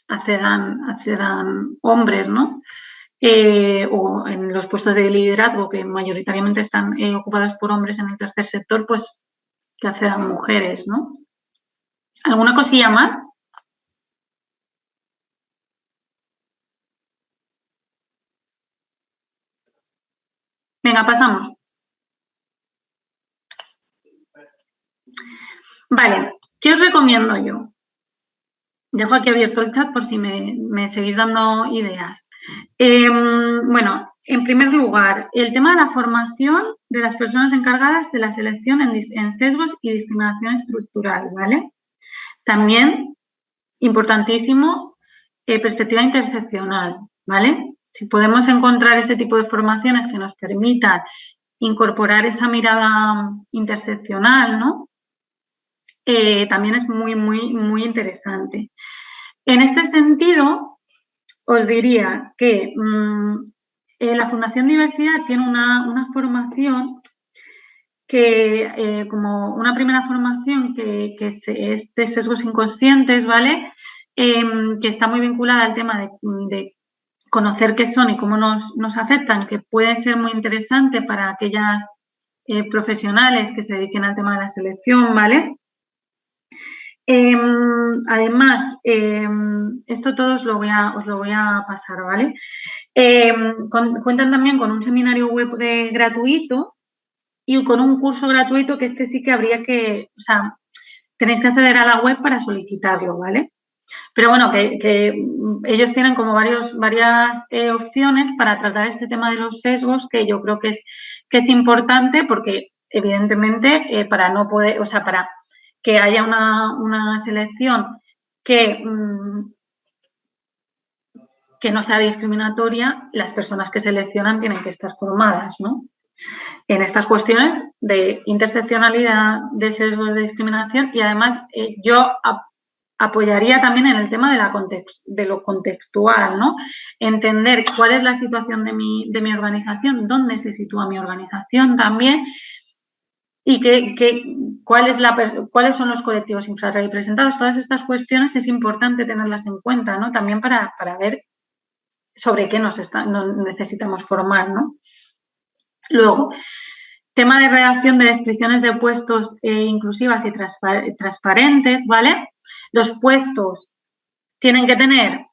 accedan hombres, ¿no? O en los puestos de liderazgo que mayoritariamente están ocupados por hombres en el tercer sector, pues que accedan mujeres, ¿no? ¿Alguna cosilla más? Venga, pasamos. Vale, ¿qué os recomiendo yo? Dejo aquí abierto el chat por si me seguís dando ideas. Bueno, en primer lugar, el tema de la formación de las personas encargadas de la selección en sesgos y discriminación estructural, ¿vale? También, importantísimo, perspectiva interseccional, ¿vale? Si podemos encontrar ese tipo de formaciones que nos permitan incorporar esa mirada interseccional, ¿no? También es muy, muy, muy interesante. En este sentido, os diría que la Fundación Diversidad tiene una formación que, como una primera formación que es de sesgos inconscientes, ¿vale? Que está muy vinculada al tema de conocer qué son y cómo nos afectan, que puede ser muy interesante para aquellas profesionales que se dediquen al tema de la selección, ¿vale? Además, esto todo os lo voy a pasar, ¿vale? Cuentan también con un seminario web gratuito y con un curso gratuito que sí que habría que, o sea, tenéis que acceder a la web para solicitarlo, ¿vale? Pero bueno, que ellos tienen como varias opciones para tratar este tema de los sesgos, que yo creo que es importante porque, evidentemente, para no poder, o sea, para que haya una selección que no sea discriminatoria, las personas que seleccionan tienen que estar formadas, ¿no? En estas cuestiones de interseccionalidad, de sesgos de discriminación y además yo apoyaría también en el tema de lo contextual, ¿no? Entender cuál es la situación de mi organización, dónde se sitúa mi organización también y cuáles son los colectivos infrarrepresentados. Todas estas cuestiones es importante tenerlas en cuenta, ¿no? También para ver sobre qué nos necesitamos formar, ¿no? Luego, tema de redacción de descripciones de puestos inclusivas y transparentes, ¿vale? Los puestos tienen que tener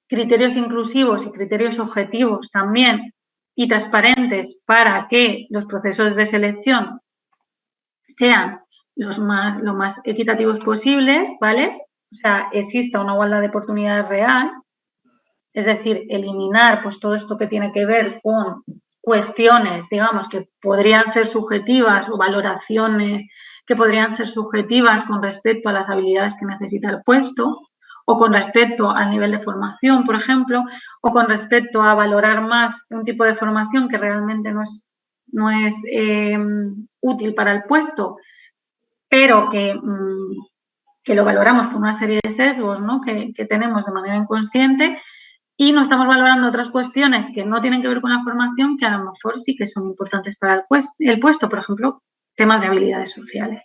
criterios inclusivos y criterios objetivos también y transparentes para que los procesos de selección sean lo más equitativos posibles, ¿vale? O sea, exista una igualdad de oportunidades real, es decir, eliminar pues todo esto que tiene que ver con cuestiones, digamos, que podrían ser subjetivas o valoraciones que podrían ser subjetivas con respecto a las habilidades que necesita el puesto o con respecto al nivel de formación, por ejemplo, o con respecto a valorar más un tipo de formación que realmente no es útil para el puesto, pero que lo valoramos por una serie de sesgos, ¿no? que tenemos de manera inconsciente y no estamos valorando otras cuestiones que no tienen que ver con la formación que a lo mejor sí que son importantes para el puesto, por ejemplo, temas de habilidades sociales.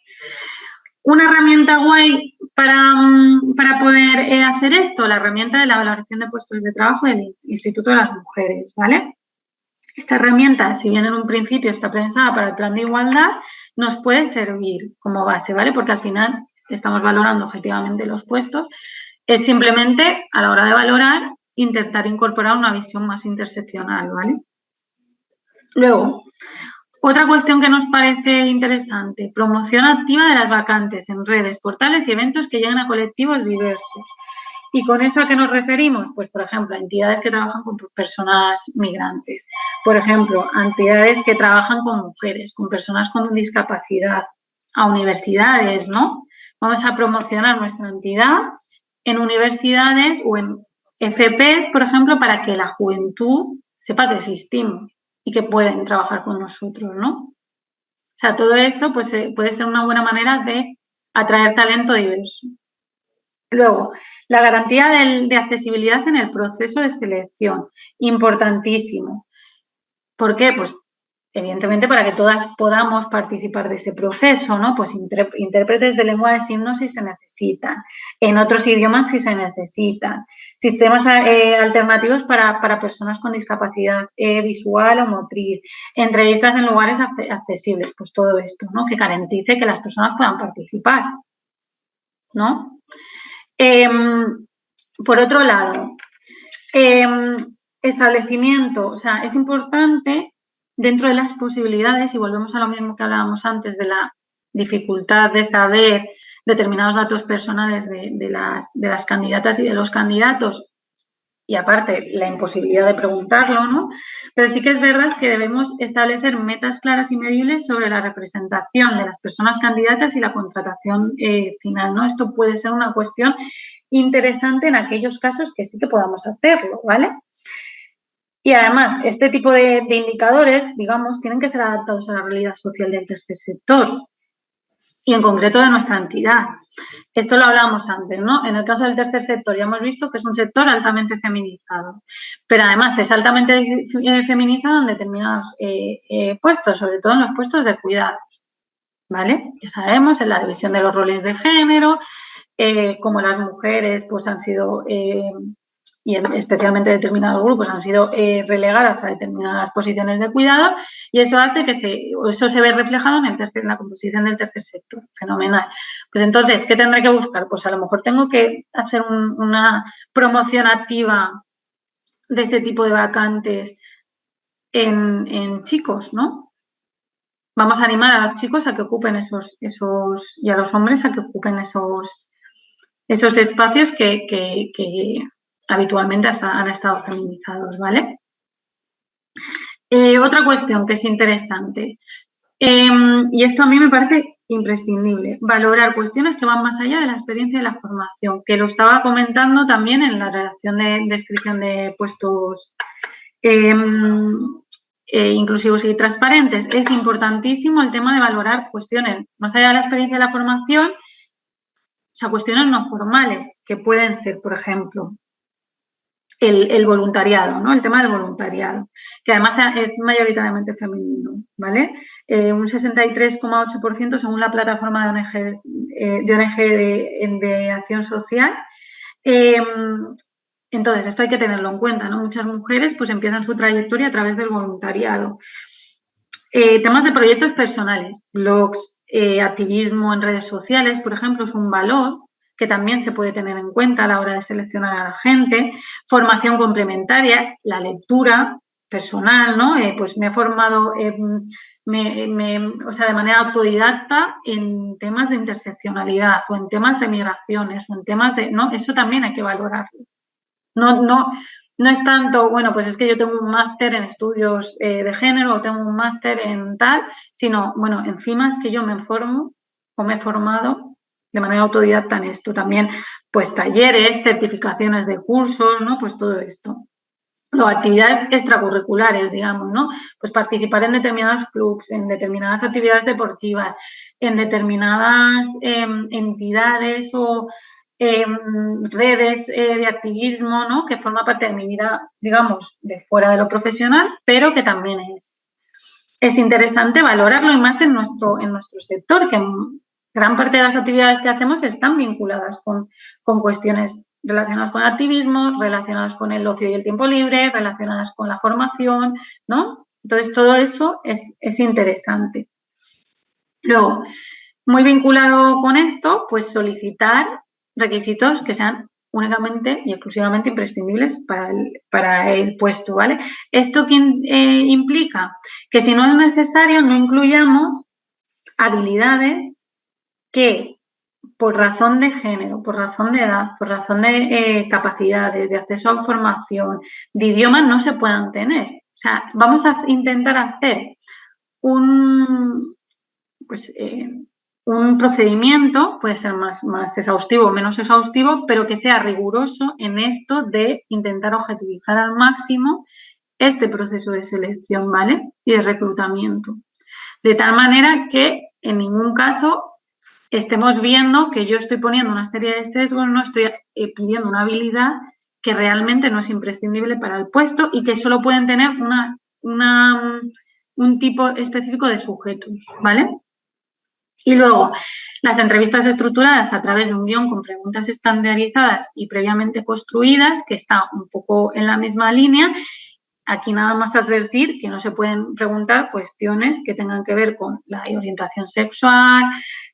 Una herramienta guay para poder hacer esto, la herramienta de la valoración de puestos de trabajo del Instituto de las Mujeres, ¿vale? Esta herramienta, si bien en un principio está pensada para el plan de igualdad, nos puede servir como base, ¿vale? Porque al final estamos valorando objetivamente los puestos. Es simplemente, a la hora de valorar, intentar incorporar una visión más interseccional, ¿vale? Luego, otra cuestión que nos parece interesante, promoción activa de las vacantes en redes, portales y eventos que lleguen a colectivos diversos. ¿Y con eso a qué nos referimos? Pues, por ejemplo, a entidades que trabajan con personas migrantes, por ejemplo, a entidades que trabajan con mujeres, con personas con discapacidad, a universidades, ¿no? Vamos a promocionar nuestra entidad en universidades o en FPs, por ejemplo, para que la juventud sepa que existimos y que pueden trabajar con nosotros, ¿no? O sea, todo eso pues, puede ser una buena manera de atraer talento diverso. Luego, la garantía de accesibilidad en el proceso de selección, importantísimo. ¿Por qué? Pues evidentemente para que todas podamos participar de ese proceso, ¿no? Pues intérpretes de lengua de signos si se necesitan, en otros idiomas si se necesitan, sistemas alternativos para personas con discapacidad visual o motriz, entrevistas en lugares accesibles, pues todo esto, ¿no? Que garantice que las personas puedan participar, ¿no? Por otro lado, establecimiento, o sea, es importante dentro de las posibilidades, y volvemos a lo mismo que hablábamos antes de la dificultad de saber determinados datos personales de las candidatas y de los candidatos, y aparte la imposibilidad de preguntarlo, ¿no? Pero sí que es verdad que debemos establecer metas claras y medibles sobre la representación de las personas candidatas y la contratación final, ¿no? Esto puede ser una cuestión interesante en aquellos casos que sí que podamos hacerlo, ¿vale? Y además, este tipo de indicadores, digamos, tienen que ser adaptados a la realidad social del tercer sector y en concreto de nuestra entidad. Esto lo hablábamos antes, ¿no? En el caso del tercer sector ya hemos visto que es un sector altamente feminizado, pero además es altamente feminizado en determinados puestos, sobre todo en los puestos de cuidados, ¿vale? Ya sabemos, en la división de los roles de género, como las mujeres pues han sido, y especialmente determinados grupos, han sido relegadas a determinadas posiciones de cuidado y eso hace que eso se ve reflejado en la composición del tercer sector. Fenomenal. Pues entonces, ¿qué tendré que buscar? Pues a lo mejor tengo que hacer una promoción activa de ese tipo de vacantes en chicos, ¿no? Vamos a animar a los chicos a que ocupen esos y a los hombres a que ocupen esos espacios que habitualmente han estado feminizados, ¿vale? Otra cuestión que es interesante, y esto a mí me parece imprescindible, valorar cuestiones que van más allá de la experiencia y la formación, que lo estaba comentando también en la redacción de descripción de puestos inclusivos y transparentes. Es importantísimo el tema de valorar cuestiones más allá de la experiencia y la formación, o sea, cuestiones no formales, que pueden ser, por ejemplo, el voluntariado, ¿no? El tema del voluntariado, que además es mayoritariamente femenino, ¿vale? Un 63,8% según la plataforma de ONG de acción social. Entonces, esto hay que tenerlo en cuenta, ¿no? Muchas mujeres pues empiezan su trayectoria a través del voluntariado. Temas de proyectos personales, blogs, activismo en redes sociales, por ejemplo, es un valor que también se puede tener en cuenta a la hora de seleccionar a la gente. Formación complementaria, la lectura, personal, ¿no? Pues me he formado o sea, de manera autodidacta en temas de interseccionalidad o en temas de migraciones o en temas de, ¿no? Eso también hay que valorarlo. No es tanto, bueno, pues es que yo tengo un máster en estudios de género o tengo un máster en tal, sino, bueno, encima es que yo me formo o me he formado de manera autodidacta en esto. También, pues talleres, certificaciones de cursos, ¿no? Pues todo esto. Luego, actividades extracurriculares, digamos, ¿no? Pues participar en determinados clubs, en determinadas actividades deportivas, en determinadas entidades o redes de activismo, ¿no? Que forma parte de mi vida, digamos, de fuera de lo profesional, pero que también es interesante valorarlo y más en nuestro sector, que gran parte de las actividades que hacemos están vinculadas con cuestiones relacionadas con el activismo, relacionadas con el ocio y el tiempo libre, relacionadas con la formación, ¿no? Entonces, todo eso es interesante. Luego, muy vinculado con esto, pues solicitar requisitos que sean únicamente y exclusivamente imprescindibles para el puesto, ¿vale? ¿Esto qué implica? Que si no es necesario, no incluyamos habilidades que por razón de género, por razón de edad, por razón de capacidades, de acceso a formación, de idioma, no se puedan tener. O sea, vamos a intentar hacer un procedimiento, puede ser más exhaustivo o menos exhaustivo, pero que sea riguroso en esto de intentar objetivizar al máximo este proceso de selección, ¿vale? Y de reclutamiento. De tal manera que en ningún caso estemos viendo que yo estoy poniendo una serie de sesgos, no estoy pidiendo una habilidad que realmente no es imprescindible para el puesto y que solo pueden tener un tipo específico de sujetos, ¿vale? Y luego, las entrevistas estructuradas a través de un guión con preguntas estandarizadas y previamente construidas, que está un poco en la misma línea. Aquí nada más advertir que no se pueden preguntar cuestiones que tengan que ver con la orientación sexual,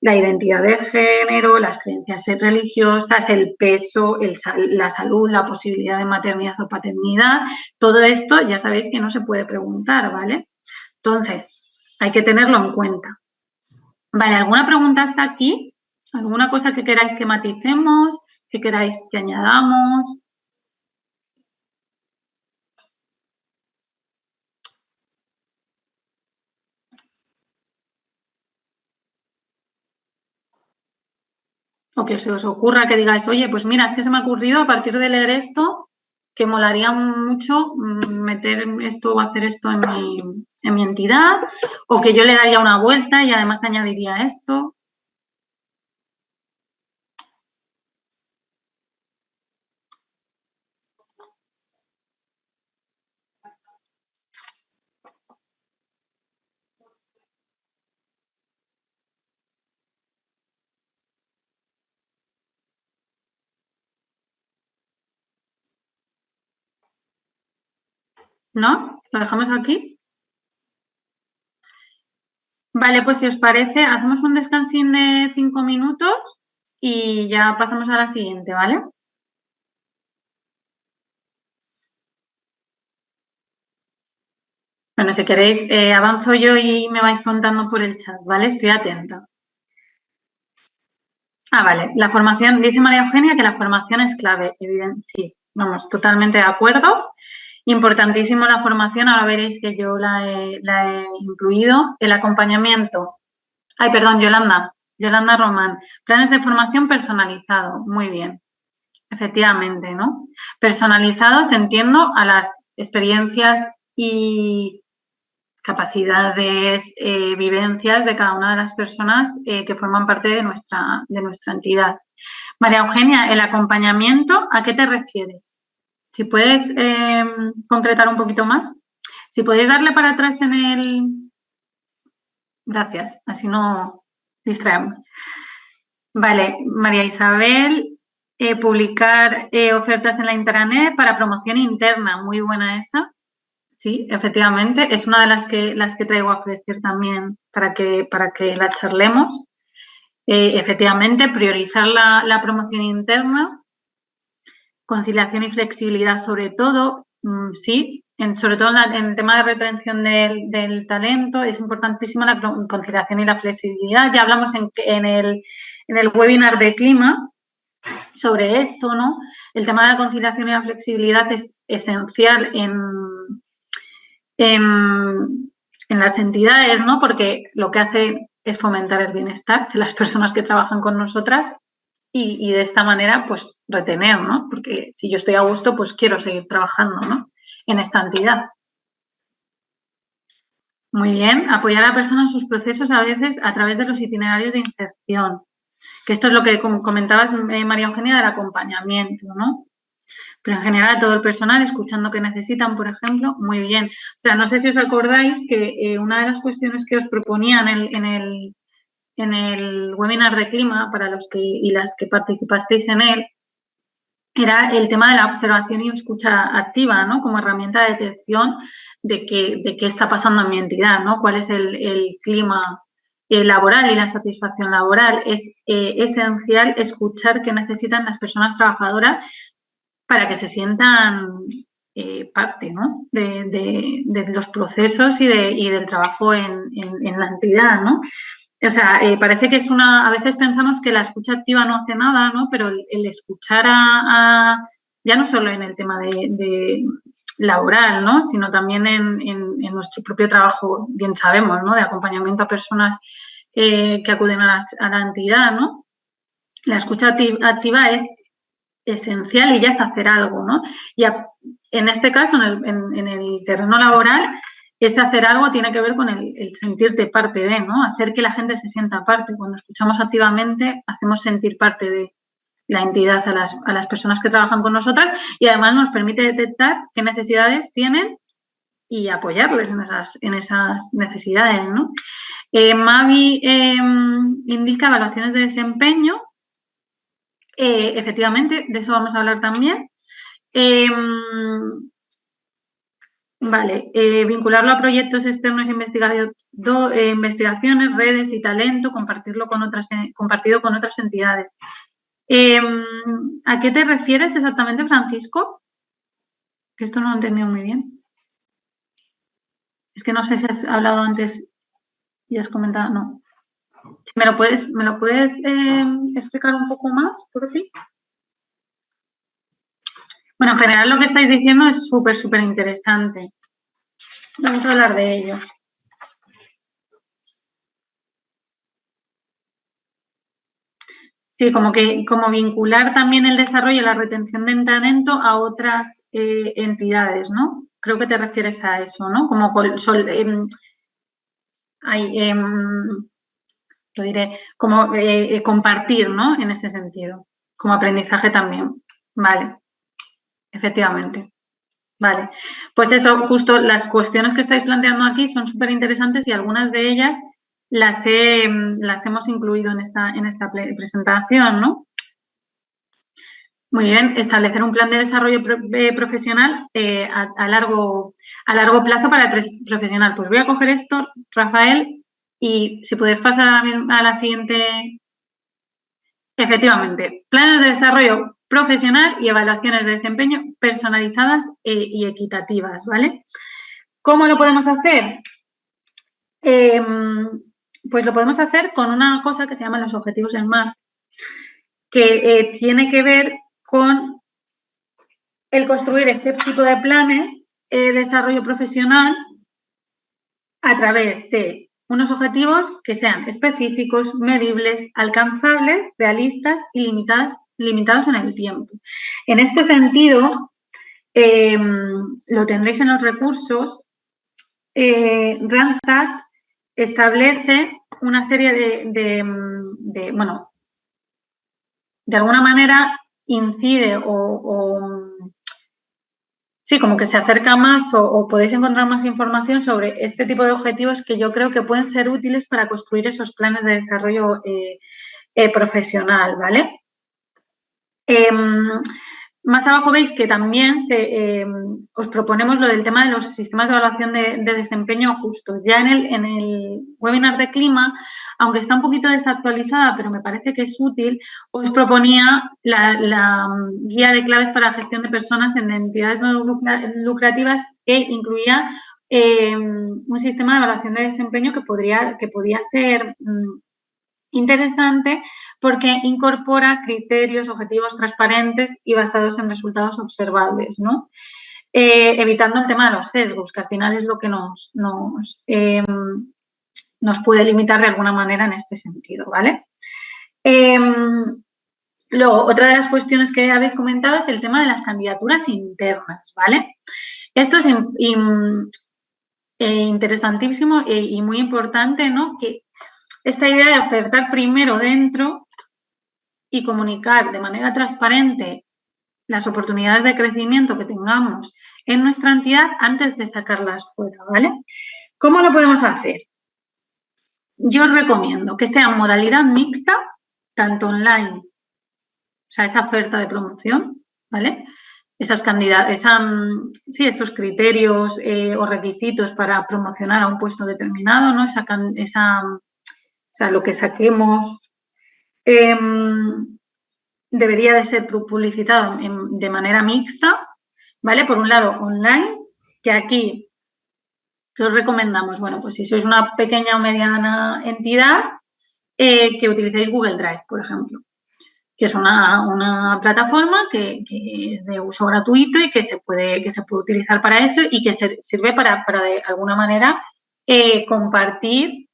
la identidad de género, las creencias religiosas, el peso, la salud, la posibilidad de maternidad o paternidad. Todo esto ya sabéis que no se puede preguntar, ¿vale? Entonces, hay que tenerlo en cuenta. Vale, ¿alguna pregunta hasta aquí? ¿Alguna cosa que queráis que maticemos, que queráis que añadamos? O que se os ocurra que digáis, oye, pues mira, es que se me ha ocurrido a partir de leer esto que molaría mucho meter esto o hacer esto en mi entidad, o que yo le daría una vuelta y además añadiría esto. ¿No? ¿Lo dejamos aquí? Vale, pues si os parece, hacemos un descansín de 5 minutos y ya pasamos a la siguiente, ¿vale? Bueno, si queréis, avanzo yo y me vais contando por el chat, ¿vale? Estoy atenta. Ah, vale. La formación, dice María Eugenia que la formación es clave, evidente. Sí, vamos, totalmente de acuerdo. Importantísimo la formación, ahora veréis que yo la he incluido. El acompañamiento. Ay, perdón, Yolanda Román. Planes de formación personalizado. Muy bien. Efectivamente, ¿no? Personalizados, entiendo, a las experiencias y capacidades, vivencias de cada una de las personas que forman parte de nuestra entidad. María Eugenia, el acompañamiento, ¿a qué te refieres? Si puedes concretar un poquito más. Si podéis darle para atrás en el... Gracias, así no distraemos. Vale, María Isabel, publicar ofertas en la intranet para promoción interna, muy buena esa. Sí, efectivamente, es una de las que traigo a ofrecer también para que la charlemos. Efectivamente, priorizar la promoción interna, conciliación y flexibilidad sobre todo, sí, sobre todo en el tema de retención del talento, es importantísima la conciliación y la flexibilidad. Ya hablamos en el webinar de clima sobre esto, ¿no? El tema de la conciliación y la flexibilidad es esencial en las entidades, ¿no? Porque lo que hace es fomentar el bienestar de las personas que trabajan con nosotras y de esta manera, pues, retener, ¿no? Porque si yo estoy a gusto, pues quiero seguir trabajando, ¿no? En esta entidad. Muy bien. Apoyar a la persona en sus procesos a veces a través de los itinerarios de inserción. Que esto es lo que comentabas, María Eugenia, del acompañamiento, ¿no? Pero en general todo el personal escuchando que necesitan, por ejemplo, muy bien. O sea, no sé si os acordáis que una de las cuestiones que os proponía en el webinar de clima para los y las que participasteis en él era el tema de la observación y escucha activa, ¿no? Como herramienta de detección de qué está pasando en mi entidad, ¿no? Cuál es el clima laboral y la satisfacción laboral. Es esencial escuchar qué necesitan las personas trabajadoras para que se sientan parte, ¿no? de los procesos y del trabajo en la entidad, ¿no? O sea, parece que a veces pensamos que la escucha activa no hace nada, ¿no? Pero el escuchar ya no solo en el tema de laboral, ¿no? Sino también en nuestro propio trabajo, bien sabemos, ¿no? De acompañamiento a personas que acuden a la entidad, ¿no? La escucha activa es esencial y ya es hacer algo, ¿no? Y en este caso, en el terreno laboral, ese hacer algo tiene que ver con el sentirte parte de, ¿no? Hacer que la gente se sienta parte. Cuando escuchamos activamente, hacemos sentir parte de la entidad a las personas que trabajan con nosotras y además nos permite detectar qué necesidades tienen y apoyarles en esas necesidades, ¿no? Mavi indica evaluaciones de desempeño. Efectivamente, de eso vamos a hablar también. Vale, vincularlo a proyectos externos e investigaciones, redes y talento, compartido con otras entidades. ¿A qué te refieres exactamente, Francisco? Que esto no lo he entendido muy bien. Es que no sé si has hablado antes y has comentado, no. ¿Me lo puedes explicar un poco más, por fin? Bueno, en general lo que estáis diciendo es súper, súper interesante. Vamos a hablar de ello. Sí, como vincular también el desarrollo y la retención de talento a otras entidades, ¿no? Creo que te refieres a eso, ¿no? Como lo diré, como compartir, ¿no? En ese sentido, como aprendizaje también. Vale, efectivamente. Vale, pues eso, justo las cuestiones que estáis planteando aquí son súper interesantes y algunas de ellas las hemos incluido en esta presentación, ¿no? Muy bien, establecer un plan de desarrollo profesional a largo plazo para el profesional. Pues voy a coger esto, Rafael, y si puedes pasar a la siguiente. Efectivamente, planes de desarrollo profesional y evaluaciones de desempeño personalizadas y equitativas, ¿vale? ¿Cómo lo podemos hacer? Pues lo podemos hacer con una cosa que se llaman los objetivos SMART, que tiene que ver con el construir este tipo de planes de desarrollo profesional a través de unos objetivos que sean específicos, medibles, alcanzables, realistas y limitados en el tiempo. En este sentido, lo tendréis en los recursos. Randstad establece una serie de alguna manera incide sí, como que se acerca más o podéis encontrar más información sobre este tipo de objetivos que yo creo que pueden ser útiles para construir esos planes de desarrollo profesional, ¿vale? Más abajo veis que también os proponemos lo del tema de los sistemas de evaluación de desempeño justos. Ya en el webinar de clima, aunque está un poquito desactualizada, pero me parece que es útil, os proponía la guía de claves para la gestión de personas en entidades no lucrativas que incluía un sistema de evaluación de desempeño que podía ser interesante porque incorpora criterios, objetivos transparentes y basados en resultados observables, ¿no? Evitando el tema de los sesgos, que al final es lo que nos puede limitar de alguna manera en este sentido, ¿vale? Luego, otra de las cuestiones que habéis comentado es el tema de las candidaturas internas, ¿vale? Esto es interesantísimo y muy importante, ¿no? Que esta idea de ofertar primero dentro y comunicar de manera transparente las oportunidades de crecimiento que tengamos en nuestra entidad antes de sacarlas fuera, ¿vale? ¿Cómo lo podemos hacer? Yo os recomiendo que sea en modalidad mixta, tanto online, o sea, esa oferta de promoción, ¿vale? Esos criterios o requisitos para promocionar a un puesto determinado, ¿no? Lo que saquemos debería de ser publicitado de manera mixta, ¿vale? Por un lado, online, que aquí ¿qué os recomendamos? Bueno, pues si sois una pequeña o mediana entidad, que utilicéis Google Drive, por ejemplo, que es una plataforma que es de uso gratuito y que se puede utilizar para eso y que sirve para de alguna manera compartir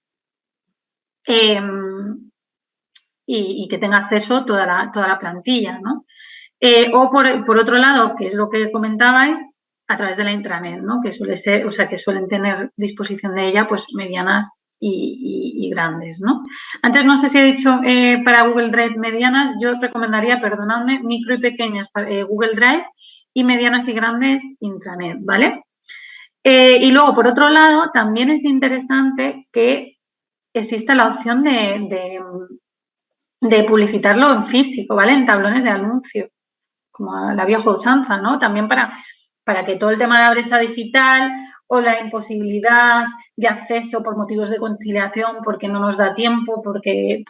y que tenga acceso toda la plantilla, ¿no? O por otro lado, que es lo que comentabais, a través de la intranet, ¿no? Que suele ser, o sea, que suelen tener disposición de ella, pues medianas y grandes, ¿no? Antes no sé si he dicho para Google Drive medianas, yo recomendaría, perdonadme, micro y pequeñas para Google Drive y medianas y grandes intranet, ¿vale? Y luego, por otro lado, también es interesante que exista la opción de publicitarlo en físico, ¿vale? En tablones de anuncio, como la vieja usanza, ¿no? También para que todo el tema de la brecha digital o la imposibilidad de acceso por motivos de conciliación, porque no nos da tiempo, porque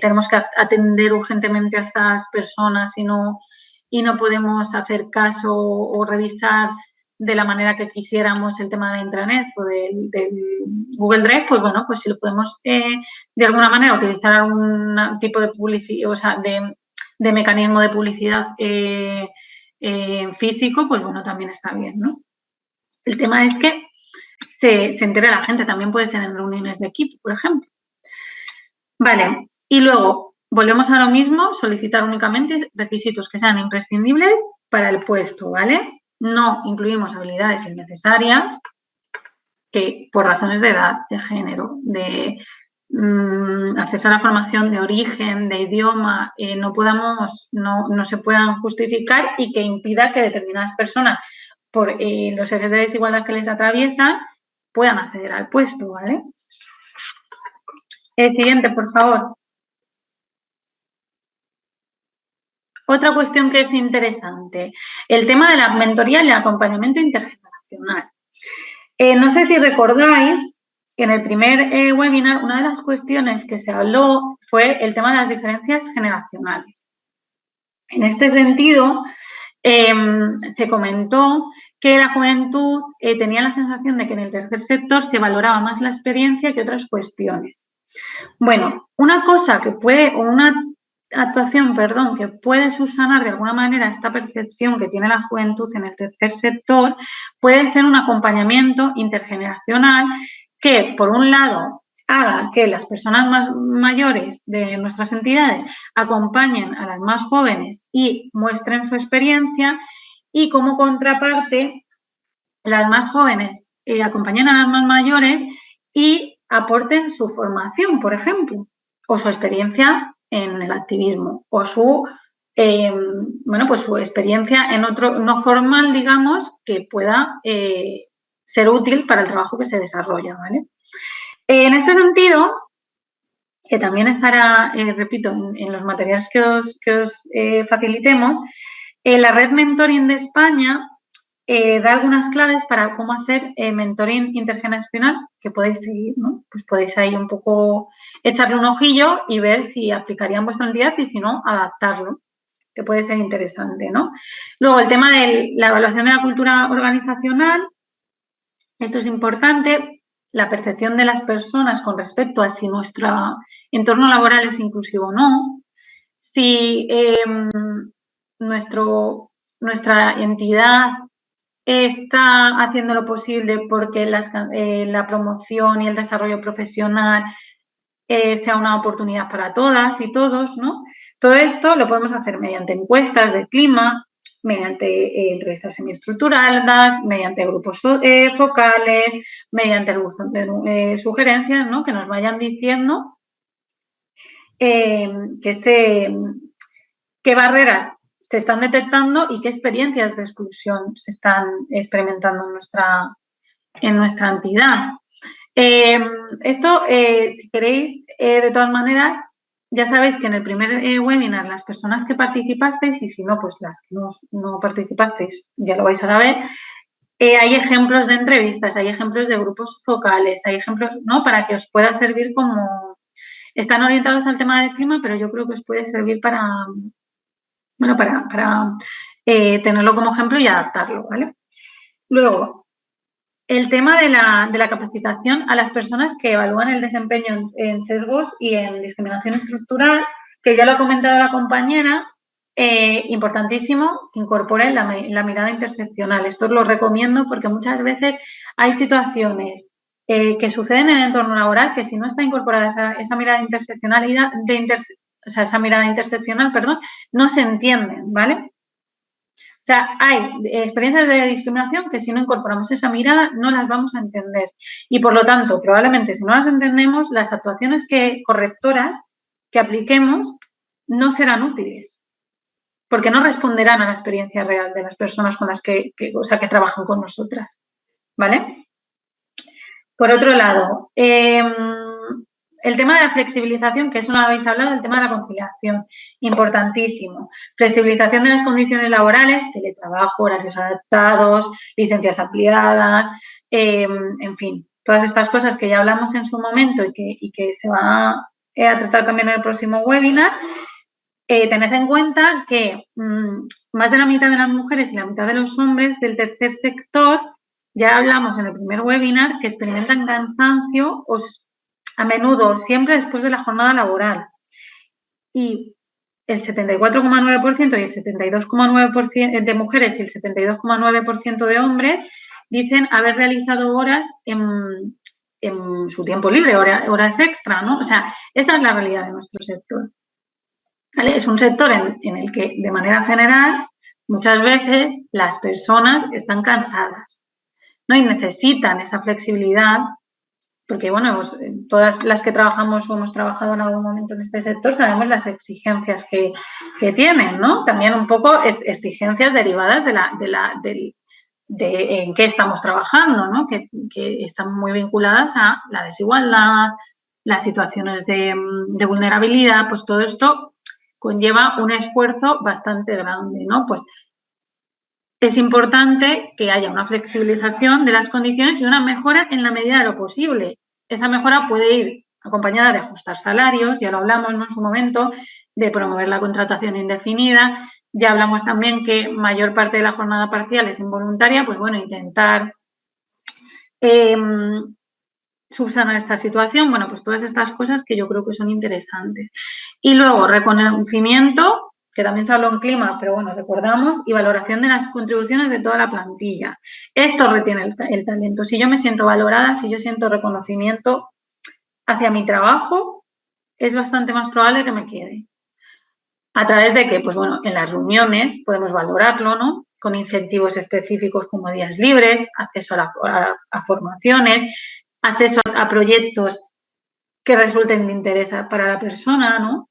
tenemos que atender urgentemente a estas personas y no podemos hacer caso o revisar de la manera que quisiéramos el tema de la intranet o del Google Drive, pues bueno, pues si lo podemos de alguna manera utilizar algún tipo de publicidad, o sea, de mecanismo de publicidad físico, pues bueno, también está bien, ¿no? El tema es que se entere la gente, también puede ser en reuniones de equipo, por ejemplo. Vale, y luego volvemos a lo mismo, solicitar únicamente requisitos que sean imprescindibles para el puesto, ¿vale? No incluimos habilidades innecesarias que por razones de edad, de género, de acceso a la formación, de origen, de idioma, no se puedan justificar y que impida que determinadas personas, por los ejes de desigualdad que les atraviesan, puedan acceder al puesto, ¿vale? Siguiente, por favor. Otra cuestión que es interesante, el tema de la mentoría y el acompañamiento intergeneracional. No sé si recordáis que en el primer webinar una de las cuestiones que se habló fue el tema de las diferencias generacionales. En este sentido, se comentó que la juventud tenía la sensación de que en el tercer sector se valoraba más la experiencia que otras cuestiones. Bueno, una actuación que puede subsanar de alguna manera esta percepción que tiene la juventud en el tercer sector puede ser un acompañamiento intergeneracional que, por un lado, haga que las personas más mayores de nuestras entidades acompañen a las más jóvenes y muestren su experiencia y, como contraparte, las más jóvenes acompañen a las más mayores y aporten su formación, por ejemplo, o su experiencia en el activismo o su experiencia en otro no formal, digamos, que pueda ser útil para el trabajo que se desarrolla, ¿vale? En este sentido, que también estará, repito, en los materiales que os facilitemos, la red Mentoring de España da algunas claves para cómo hacer mentoring intergeneracional que podéis seguir, ¿no? Pues podéis ahí un poco echarle un ojillo y ver si aplicaría en vuestra entidad y si no, adaptarlo. que puede ser interesante, ¿no? Luego, el tema de la evaluación de la cultura organizacional. Esto es importante, la percepción de las personas con respecto a si nuestro entorno laboral es inclusivo o no, si nuestra entidad está haciendo lo posible porque la promoción y el desarrollo profesional sea una oportunidad para todas y todos, ¿no? Todo esto lo podemos hacer mediante encuestas de clima, mediante entrevistas semiestructuradas, mediante grupos focales, mediante el buzón de sugerencias, ¿no? Que nos vayan diciendo qué barreras se están detectando y qué experiencias de exclusión se están experimentando en nuestra entidad. Si queréis, de todas maneras, ya sabéis que en el primer webinar las personas que participasteis, y si no, pues las que no participasteis, ya lo vais a saber, hay ejemplos de entrevistas, hay ejemplos de grupos focales, hay ejemplos, ¿no? Para que os pueda servir como... Están orientados al tema del clima, pero yo creo que os puede servir para tenerlo como ejemplo y adaptarlo, ¿vale? Luego, el tema de la capacitación a las personas que evalúan el desempeño en sesgos y en discriminación estructural, que ya lo ha comentado la compañera, importantísimo que incorporen la mirada interseccional. Esto os lo recomiendo porque muchas veces hay situaciones que suceden en el entorno laboral que si no está incorporada esa mirada interseccionalidad, esa mirada interseccional, no se entienden, ¿vale? O sea, hay experiencias de discriminación que si no incorporamos esa mirada no las vamos a entender. Y por lo tanto, probablemente si no las entendemos, las actuaciones correctoras que apliquemos no serán útiles. Porque no responderán a la experiencia real de las personas con las que trabajan con nosotras. ¿Vale? Por otro lado, el tema de la flexibilización, que eso no habéis hablado, el tema de la conciliación, importantísimo. Flexibilización de las condiciones laborales, teletrabajo, horarios adaptados, licencias ampliadas, en fin, todas estas cosas que ya hablamos en su momento y que se va a tratar también en el próximo webinar. Tened en cuenta que más de la mitad de las mujeres y la mitad de los hombres del tercer sector, ya hablamos en el primer webinar, que experimentan cansancio a menudo, siempre después de la jornada laboral. Y el 74,9% y el 72,9% de mujeres y el 72,9% de hombres dicen haber realizado horas en su tiempo libre, horas extra, ¿no? O sea, esa es la realidad de nuestro sector. ¿Vale? Es un sector en el que, de manera general, muchas veces las personas están cansadas, ¿no? Y necesitan esa flexibilidad, porque, bueno, pues, todas las que trabajamos o hemos trabajado en algún momento en este sector sabemos las exigencias que tienen, ¿no? También un poco exigencias derivadas de en qué estamos trabajando, ¿no? Que están muy vinculadas a la desigualdad, las situaciones de vulnerabilidad, pues todo esto conlleva un esfuerzo bastante grande, ¿no? Pues es importante que haya una flexibilización de las condiciones y una mejora en la medida de lo posible. Esa mejora puede ir acompañada de ajustar salarios, ya lo hablamos, ¿no? En su momento, de promover la contratación indefinida. Ya hablamos también que mayor parte de la jornada parcial es involuntaria, pues bueno, intentar subsanar esta situación, bueno, pues todas estas cosas que yo creo que son interesantes. Y luego, reconocimiento, que también se habló en clima, pero bueno, recordamos, y valoración de las contribuciones de toda la plantilla. Esto retiene el talento. Si yo me siento valorada, si yo siento reconocimiento hacia mi trabajo, es bastante más probable que me quede. ¿A través de qué? Pues bueno, en las reuniones podemos valorarlo, ¿no? Con incentivos específicos como días libres, acceso a formaciones, acceso a proyectos que resulten de interés para la persona, ¿no?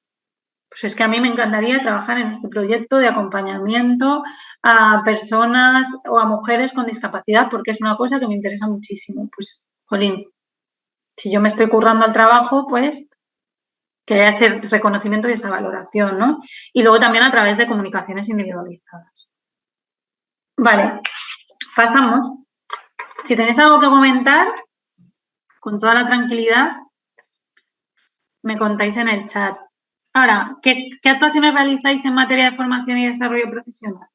Pues es que a mí me encantaría trabajar en este proyecto de acompañamiento a personas o a mujeres con discapacidad porque es una cosa que me interesa muchísimo. Pues, jolín, si yo me estoy currando al trabajo, pues que haya ese reconocimiento y esa valoración, ¿no? Y luego también a través de comunicaciones individualizadas. Vale, pasamos. Si tenéis algo que comentar, con toda la tranquilidad, me contáis en el chat. Ahora, ¿qué actuaciones realizáis en materia de formación y desarrollo profesional?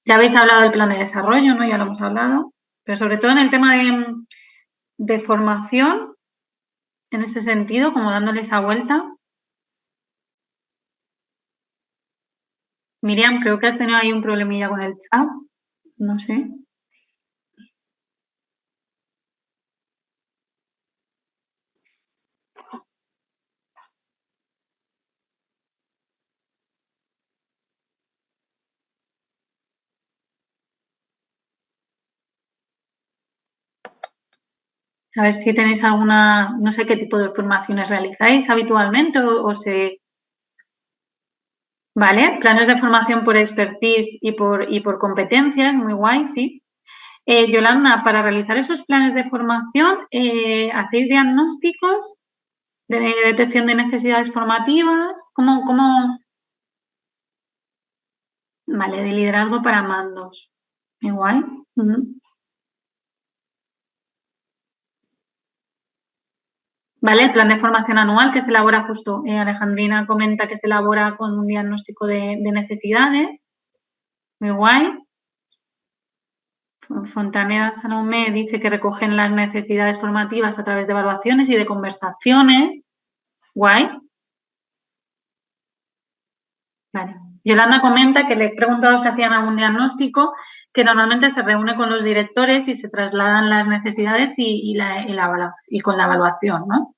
Ya habéis hablado del plan de desarrollo, ¿no? Ya lo hemos hablado, pero sobre todo en el tema de formación, en ese sentido, como dándole esa vuelta. Miriam, creo que has tenido ahí un problemilla con el chat, no sé. A ver si tenéis alguna, no sé qué tipo de formaciones realizáis habitualmente o se... Vale, planes de formación por expertise y por competencias, muy guay, sí. Yolanda, para realizar esos planes de formación, ¿hacéis diagnósticos de detección de necesidades formativas? ¿Cómo? Vale, de liderazgo para mandos. Igual. Vale, el plan de formación anual que se elabora justo, Alejandrina comenta que se elabora con un diagnóstico de necesidades. Muy guay. Fontaneda Salomé dice que recogen las necesidades formativas a través de evaluaciones y de conversaciones. Guay. Vale. Yolanda comenta que le he preguntado si hacían algún diagnóstico, que normalmente se reúne con los directores y se trasladan las necesidades y con la evaluación, ¿no?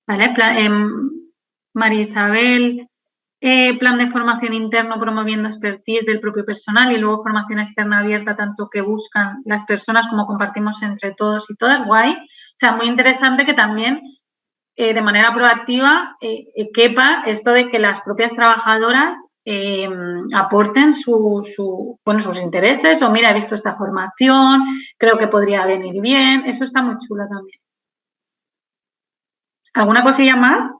Vale. María Isabel, plan de formación interno promoviendo expertise del propio personal y luego formación externa abierta, tanto que buscan las personas como compartimos entre todos y todas. Guay. O sea, muy interesante que también de manera proactiva quepa esto de que las propias trabajadoras aporten sus intereses o mira, he visto esta formación, creo que podría venir bien. Eso está muy chulo también. ¿Alguna cosilla más?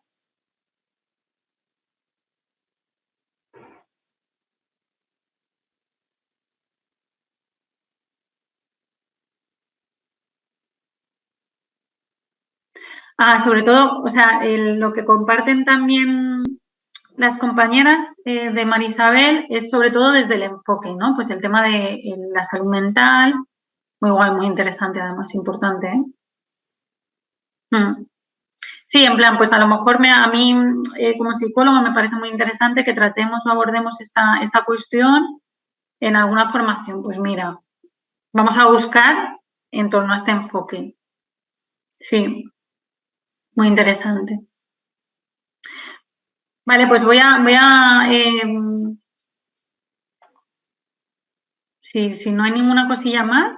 Sobre todo, o sea, lo que comparten también las compañeras de Marisabel es sobre todo desde el enfoque, ¿no? Pues el tema de la salud mental, muy guay, muy interesante además, importante, ¿eh? Sí, en plan, pues a lo mejor a mí como psicóloga me parece muy interesante que tratemos o abordemos esta cuestión en alguna formación. Pues mira, vamos a buscar en torno a este enfoque. Sí, muy interesante. Vale, pues voy a si no hay ninguna cosilla más,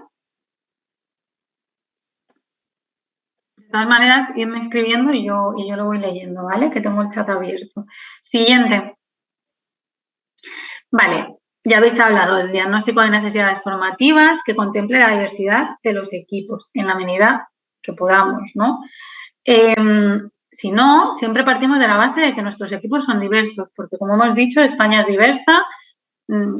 de todas maneras, irme escribiendo y yo lo voy leyendo, ¿vale? Que tengo el chat abierto. Siguiente. Vale, ya habéis hablado del diagnóstico de necesidades formativas que contemple la diversidad de los equipos en la medida que podamos, ¿no? Si no, siempre partimos de la base de que nuestros equipos son diversos, porque como hemos dicho, España es diversa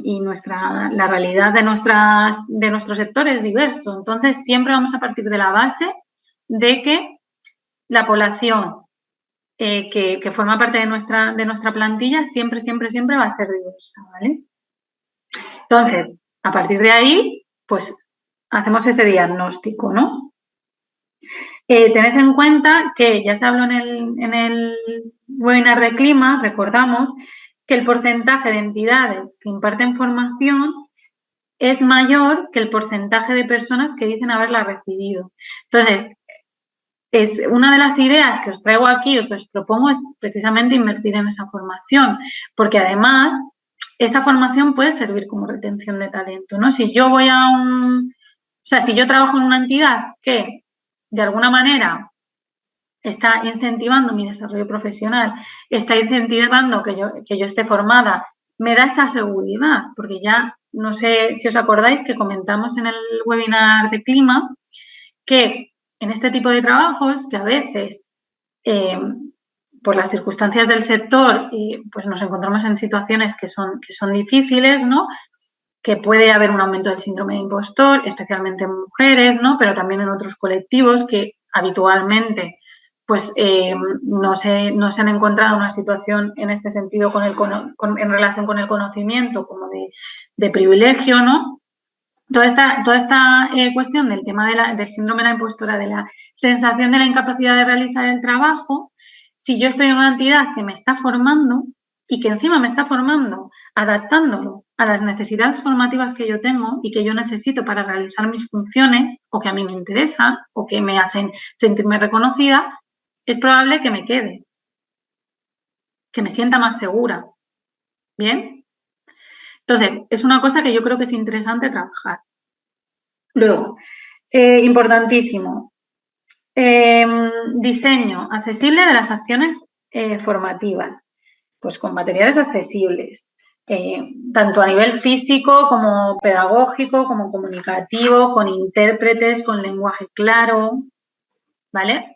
y la realidad de nuestro sector es diverso. Entonces, siempre vamos a partir de la base de que la población que forma parte de nuestra plantilla siempre va a ser diversa, ¿vale? Entonces, a partir de ahí, pues hacemos ese diagnóstico, ¿no? Tened en cuenta que ya se habló en el webinar de clima, recordamos que el porcentaje de entidades que imparten formación es mayor que el porcentaje de personas que dicen haberla recibido. Entonces, es una de las ideas que os traigo aquí o que os propongo es precisamente invertir en esa formación, porque además esta formación puede servir como retención de talento, ¿no? Si yo voy si yo trabajo en una entidad que de alguna manera está incentivando mi desarrollo profesional, está incentivando que yo esté formada, me da esa seguridad, porque ya no sé si os acordáis que comentamos en el webinar de clima que en este tipo de trabajos que a veces por las circunstancias del sector pues nos encontramos en situaciones que son difíciles, ¿no? que puede haber un aumento del síndrome de impostor, especialmente en mujeres, ¿no? Pero también en otros colectivos que habitualmente pues no se han encontrado una situación en este sentido en relación con el conocimiento como de privilegio, ¿no? Toda esta cuestión del tema del síndrome de la impostora, de la sensación de la incapacidad de realizar el trabajo, si yo estoy en una entidad que me está formando y que encima me está formando adaptándolo a las necesidades formativas que yo tengo y que yo necesito para realizar mis funciones o que a mí me interesan o que me hacen sentirme reconocida, es probable que me quede, que me sienta más segura. ¿Bien? Entonces, es una cosa que yo creo que es interesante trabajar. Luego, importantísimo, diseño accesible de las acciones formativas, pues con materiales accesibles, tanto a nivel físico como pedagógico, como comunicativo, con intérpretes, con lenguaje claro, ¿vale?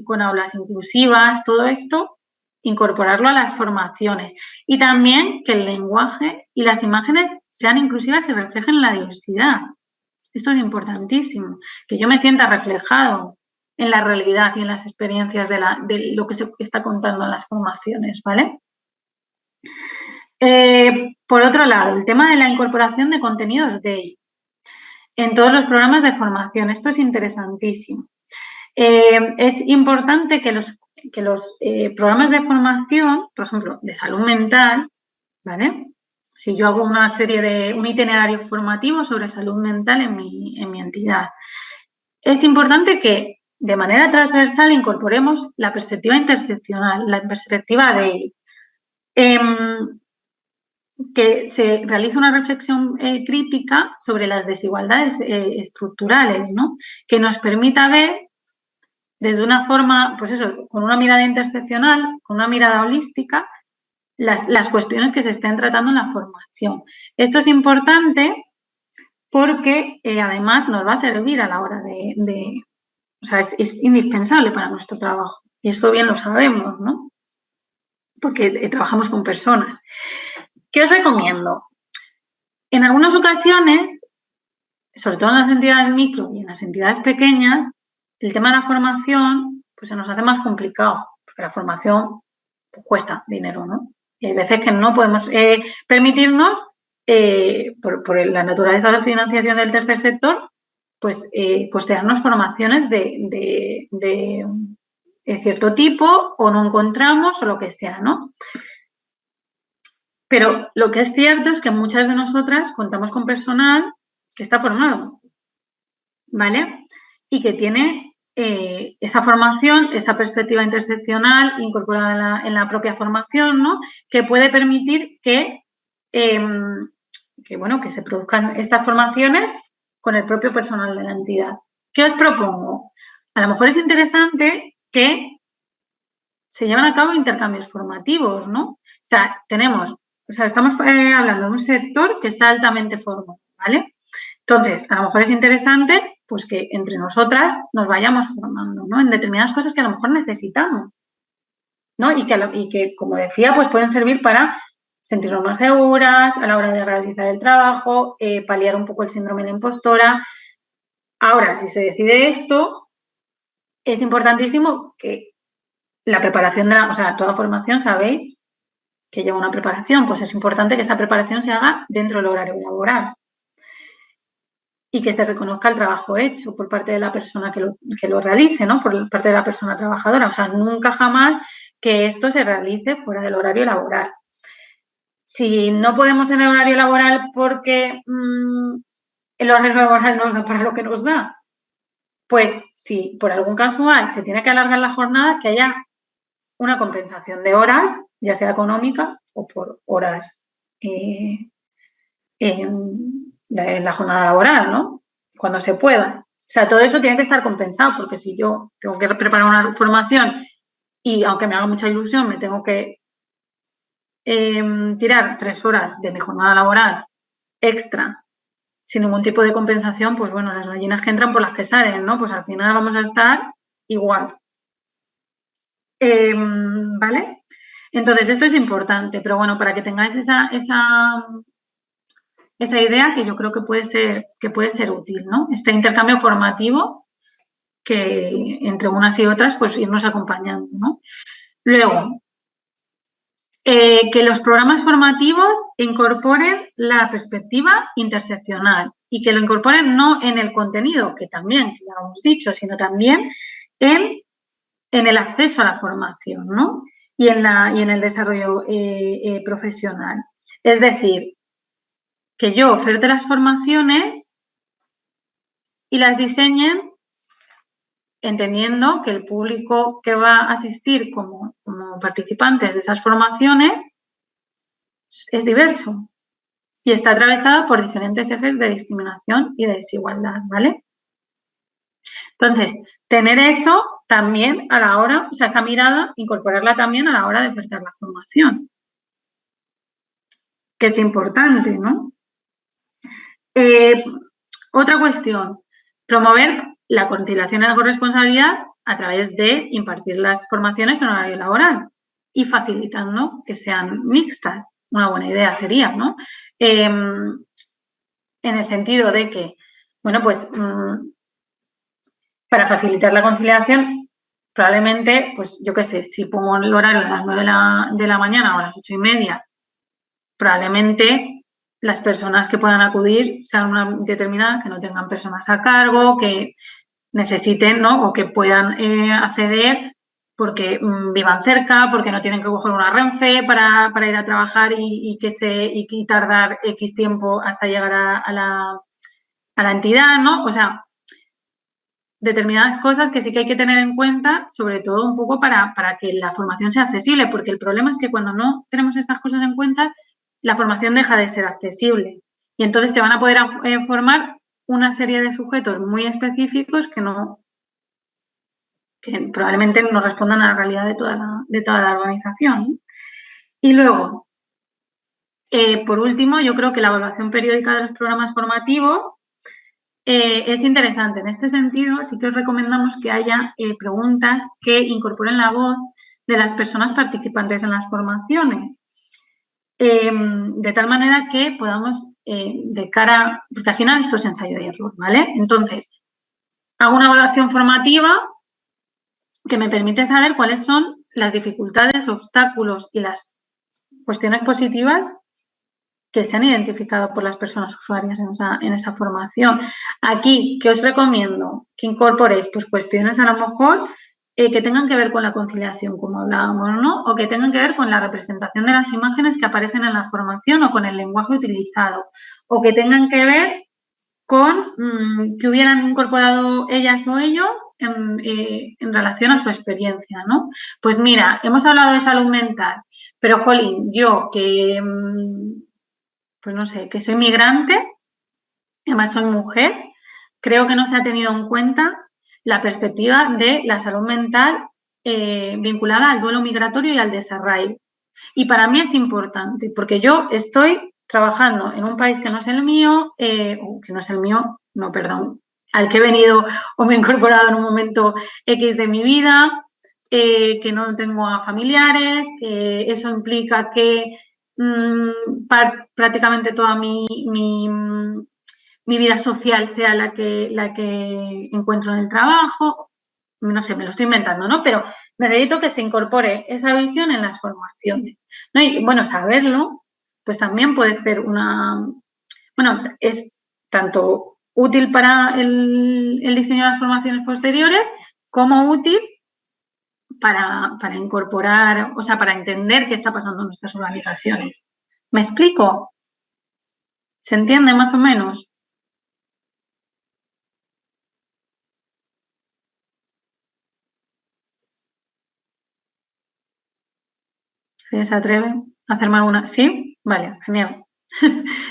Con aulas inclusivas, todo esto, incorporarlo a las formaciones. Y también que el lenguaje y las imágenes sean inclusivas y reflejen la diversidad. Esto es importantísimo, que yo me sienta reflejado en la realidad y en las experiencias de lo que se está contando en las formaciones, ¿vale? Por otro lado, el tema de la incorporación de contenidos DEI en todos los programas de formación. Esto es interesantísimo. Es importante que los programas de formación, por ejemplo, de salud mental, ¿vale? Si yo hago un itinerario formativo sobre salud mental en mi entidad, es importante que de manera transversal incorporemos la perspectiva interseccional, la perspectiva de que se realice una reflexión crítica sobre las desigualdades estructurales, ¿no? Que nos permita ver desde una forma, pues eso, con una mirada interseccional, con una mirada holística, las cuestiones que se estén tratando en la formación. Esto es importante porque además nos va a servir a la hora o sea, es indispensable para nuestro trabajo. Y esto bien lo sabemos, ¿no? Porque trabajamos con personas. ¿Qué os recomiendo? En algunas ocasiones, sobre todo en las entidades micro y en las entidades pequeñas, el tema de la formación pues se nos hace más complicado, porque la formación pues, cuesta dinero, ¿no? Y hay veces que no podemos permitirnos, por la naturaleza de financiación del tercer sector, pues costearnos formaciones de cierto tipo o no encontramos o lo que sea, ¿no? Pero lo que es cierto es que muchas de nosotras contamos con personal que está formado, ¿vale? Y que tiene esa formación, esa perspectiva interseccional incorporada en la propia formación, ¿no? Que puede permitir que se produzcan estas formaciones con el propio personal de la entidad. ¿Qué os propongo? A lo mejor es interesante que se lleven a cabo intercambios formativos, ¿no? O sea, estamos hablando de un sector que está altamente formado, ¿vale? Entonces, a lo mejor es interesante pues que entre nosotras nos vayamos formando, ¿no? En determinadas cosas que a lo mejor necesitamos, ¿no? Y que como decía, pues pueden servir para sentirnos más seguras a la hora de realizar el trabajo, paliar un poco el síndrome de la impostora. Ahora, si se decide esto, es importantísimo que la preparación toda formación, sabéis que lleva una preparación, pues es importante que esa preparación se haga dentro del horario laboral y que se reconozca el trabajo hecho por parte de la persona que lo realice, ¿no? Por parte de la persona trabajadora. O sea, nunca jamás que esto se realice fuera del horario laboral. Si no podemos en el horario laboral porque el horario laboral nos da para lo que nos da, pues si por algún casual se tiene que alargar la jornada, que haya una compensación de horas, ya sea económica o por horas en la jornada laboral, ¿no? Cuando se pueda. O sea, todo eso tiene que estar compensado, porque si yo tengo que preparar una formación y aunque me haga mucha ilusión, me tengo que tirar 3 horas de mi jornada laboral extra sin ningún tipo de compensación, pues bueno, las gallinas que entran por las que salen, ¿no? Pues al final vamos a estar igual. ¿Vale? Entonces, esto es importante, pero bueno, para que tengáis esa esa idea que yo creo que puede ser útil, ¿no? Este intercambio formativo que entre unas y otras, pues irnos acompañando, ¿no? Luego, que los programas formativos incorporen la perspectiva interseccional y que lo incorporen no en el contenido, que también, que ya lo hemos dicho, sino también en el acceso a la formación, ¿no? Y en el desarrollo profesional. Es decir, que yo oferte las formaciones y las diseñen entendiendo que el público que va a asistir como participantes de esas formaciones es diverso y está atravesado por diferentes ejes de discriminación y de desigualdad, ¿vale? Entonces, tener eso también a la hora, o sea, esa mirada, incorporarla también a la hora de ofertar la formación, que es importante, ¿no? Otra cuestión, promover la conciliación y la corresponsabilidad a través de impartir las formaciones en horario laboral y facilitando que sean mixtas. Una buena idea sería, ¿no? En el sentido de que, bueno, pues para facilitar la conciliación, probablemente, pues yo qué sé, si pongo el horario a las 9 de la mañana o a las 8:30, probablemente las personas que puedan acudir sean una determinada, que no tengan personas a cargo, que necesiten, ¿no? O que puedan acceder porque vivan cerca, porque no tienen que coger una Renfe para ir a trabajar y tardar X tiempo hasta llegar a la entidad, ¿no? O sea, determinadas cosas que sí que hay que tener en cuenta, sobre todo un poco para que la formación sea accesible, porque el problema es que cuando no tenemos estas cosas en cuenta, la formación deja de ser accesible y entonces se van a poder formar una serie de sujetos muy específicos que probablemente no respondan a la realidad de toda la organización. Y luego, por último, yo creo que la evaluación periódica de los programas formativos es interesante. En este sentido, sí que os recomendamos que haya preguntas que incorporen la voz de las personas participantes en las formaciones. De tal manera que podamos, de cara, porque al final esto es ensayo y error, ¿vale? Entonces, hago una evaluación formativa que me permite saber cuáles son las dificultades, obstáculos y las cuestiones positivas que se han identificado por las personas usuarias en esa formación. Aquí, ¿qué os recomiendo? Que incorporéis pues, cuestiones a lo mejor que tengan que ver con la conciliación, como hablábamos, ¿no? O que tengan que ver con la representación de las imágenes que aparecen en la formación o con el lenguaje utilizado, o que tengan que ver con que hubieran incorporado ellas o ellos en relación a su experiencia, ¿no? Pues mira, hemos hablado de salud mental, pero, jolín, yo que, pues no sé, que soy migrante, además soy mujer, creo que no se ha tenido en cuenta la perspectiva de la salud mental vinculada al duelo migratorio y al desarraigo. Y para mí es importante, porque yo estoy trabajando en un país que no es el mío, o que no es el mío, no, perdón, al que he venido o me he incorporado en un momento X de mi vida, que no tengo a familiares, que eso implica que prácticamente toda mi vida social sea la que encuentro en el trabajo. No sé, me lo estoy inventando, ¿no? Pero necesito que se incorpore esa visión en las formaciones, ¿no? Y bueno, saberlo, pues también puede ser es tanto útil para el diseño de las formaciones posteriores como útil para incorporar, o sea, para entender qué está pasando en nuestras organizaciones. ¿Me explico? ¿Se entiende más o menos? ¿Se atreven a hacerme alguna? ¿Sí? Vale, genial.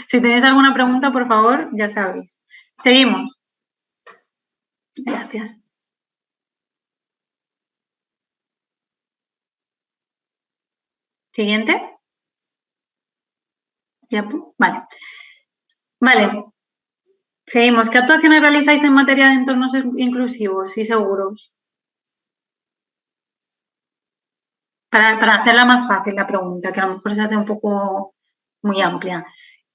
Si tenéis alguna pregunta, por favor, ya sabéis. Seguimos. Gracias. Siguiente. Ya, vale. Vale. Seguimos. ¿Qué actuaciones realizáis en materia de entornos inclusivos y seguros? Para hacerla más fácil la pregunta, que a lo mejor se hace un poco muy amplia.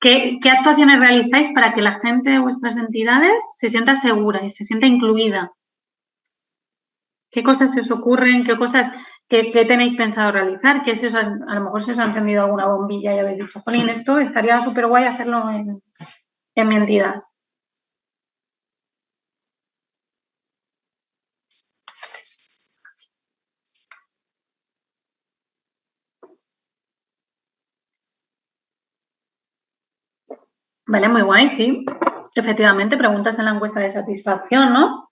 ¿Qué actuaciones realizáis para que la gente de vuestras entidades se sienta segura y se sienta incluida? ¿Qué cosas se os ocurren? ¿Qué cosas qué tenéis pensado realizar? ¿Qué a lo mejor se os ha encendido alguna bombilla y habéis dicho, jolín, esto estaría súper guay hacerlo en mi entidad? Vale, muy guay, sí. Efectivamente, preguntas en la encuesta de satisfacción, ¿no?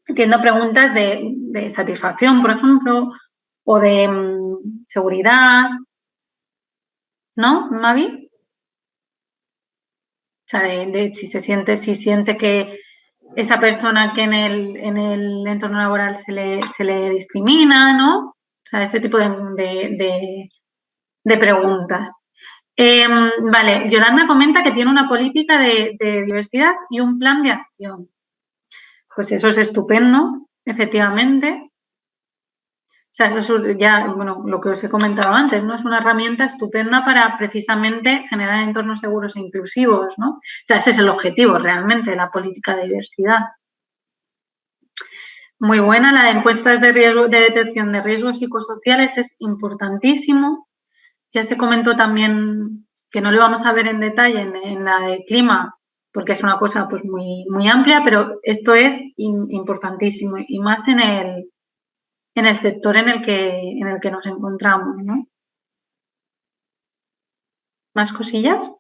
Entiendo preguntas de satisfacción, por ejemplo, o de seguridad, ¿no, Mavi? O sea, de si siente que esa persona que en el entorno laboral se le discrimina, ¿no? O sea, ese tipo de preguntas. Vale, Yolanda comenta que tiene una política de diversidad y un plan de acción. Pues eso es estupendo, efectivamente. O sea, eso es ya, bueno, lo que os he comentado antes, ¿no? Es una herramienta estupenda para precisamente generar entornos seguros e inclusivos, ¿no? O sea, ese es el objetivo realmente de la política de diversidad. Muy buena, la de encuestas de detección de riesgos psicosociales es importantísimo. Ya se comentó también que no lo vamos a ver en detalle en la de clima, porque es una cosa pues muy amplia, pero esto es importantísimo y más en el sector en el que nos encontramos, ¿no? ¿Más cosillas?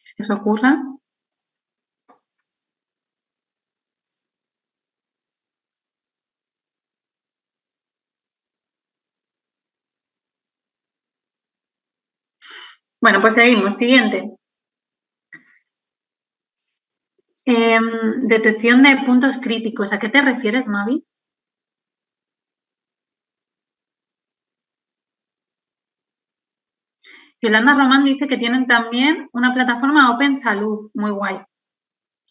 ¿Se os ocurra? Bueno, pues seguimos. Siguiente. Detección de puntos críticos. ¿A qué te refieres, Mavi? Yolanda Román dice que tienen también una plataforma Open Salud, muy guay.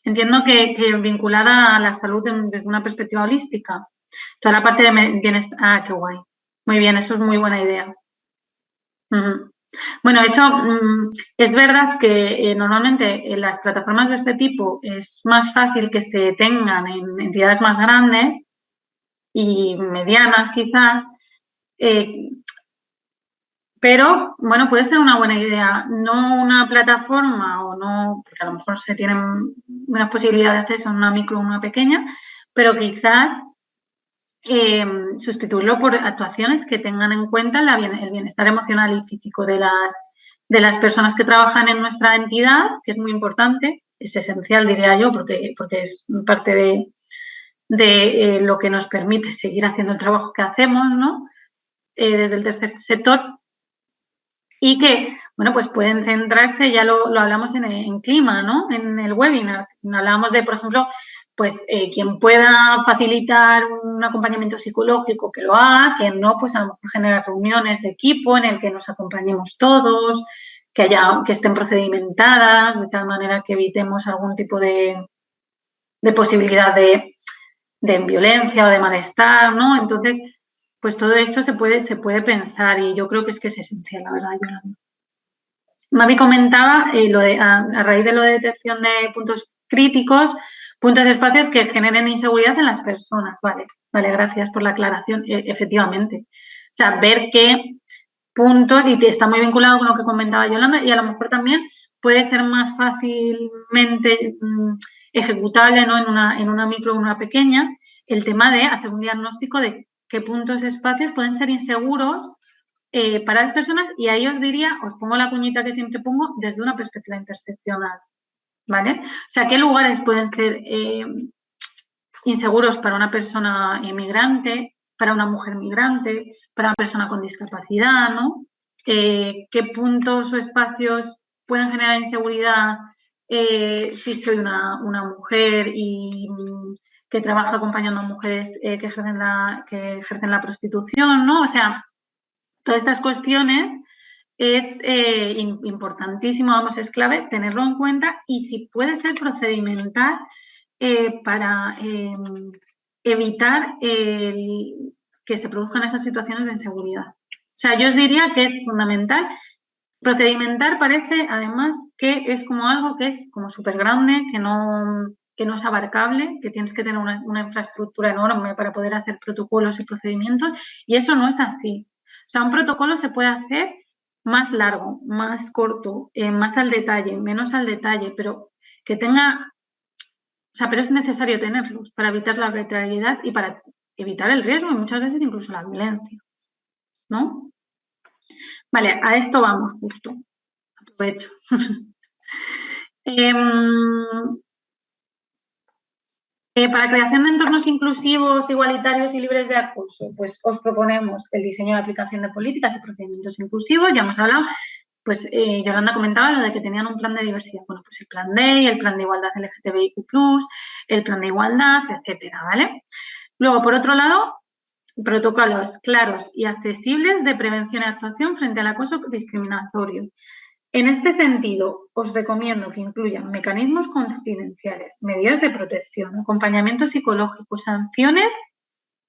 Entiendo que vinculada a la salud desde una perspectiva holística. Toda la parte de bienestar. Ah, qué guay. Muy bien, eso es muy buena idea. Bueno, eso es verdad que normalmente en las plataformas de este tipo es más fácil que se tengan en entidades más grandes y medianas quizás, pero bueno, puede ser una buena idea, no una plataforma o no, porque a lo mejor se tienen menos posibilidades de acceso en una micro o una pequeña, pero quizás sustituirlo por actuaciones que tengan en cuenta el bienestar emocional y físico de las personas que trabajan en nuestra entidad, que es muy importante, es esencial, diría yo, porque es parte de lo que nos permite seguir haciendo el trabajo que hacemos, ¿no? Desde el tercer sector. Y que, bueno, pues pueden centrarse, ya lo hablamos en clima, ¿no? En el webinar. Hablábamos de, por ejemplo, pues quien pueda facilitar un acompañamiento psicológico que lo haga, quien no, pues a lo mejor generar reuniones de equipo en el que nos acompañemos todos, que estén procedimentadas, de tal manera que evitemos algún tipo de posibilidad de violencia o de malestar, ¿no? Entonces, pues todo eso se puede pensar y yo creo que es esencial, la verdad, Yolanda. Mavi comentaba a raíz de lo de detección de puntos críticos, puntos de espacios que generen inseguridad en las personas. Vale, gracias por la aclaración. Efectivamente. O sea, ver qué puntos, y está muy vinculado con lo que comentaba Yolanda, y a lo mejor también puede ser más fácilmente ejecutable, ¿no? en una micro o una pequeña, el tema de hacer un diagnóstico de qué puntos, espacios pueden ser inseguros para las personas, y ahí os diría, os pongo la cuñita que siempre pongo, desde una perspectiva interseccional, ¿vale? O sea, ¿qué lugares pueden ser inseguros para una persona inmigrante, para una mujer migrante, para una persona con discapacidad, ¿no? ¿Qué puntos o espacios pueden generar inseguridad si soy una mujer y que trabaja acompañando a mujeres que ejercen la prostitución, ¿no? O sea, todas estas cuestiones es importantísimo, vamos, es clave tenerlo en cuenta, y si puede ser procedimental para evitar que se produzcan esas situaciones de inseguridad. O sea, yo os diría que es fundamental. Procedimentar parece, además, que es como algo que es como súper grande, que no es abarcable, que tienes que tener una infraestructura enorme para poder hacer protocolos y procedimientos, y eso no es así. O sea, un protocolo se puede hacer más largo, más corto, más al detalle, menos al detalle, pero que tenga... O sea, pero es necesario tenerlos para evitar la arbitrariedad y para evitar el riesgo y muchas veces incluso la violencia, ¿no? Vale, a esto vamos justo. Aprovecho. Para creación de entornos inclusivos, igualitarios y libres de acoso, pues os proponemos el diseño de aplicación de políticas y procedimientos inclusivos. Ya hemos hablado, pues Yolanda comentaba lo de que tenían un plan de diversidad. Bueno, pues el plan DEI, el plan de igualdad LGTBIQ+, el plan de igualdad, etcétera, ¿vale? Luego, por otro lado, protocolos claros y accesibles de prevención y actuación frente al acoso discriminatorio. En este sentido, os recomiendo que incluyan mecanismos confidenciales, medidas de protección, acompañamiento psicológico, sanciones,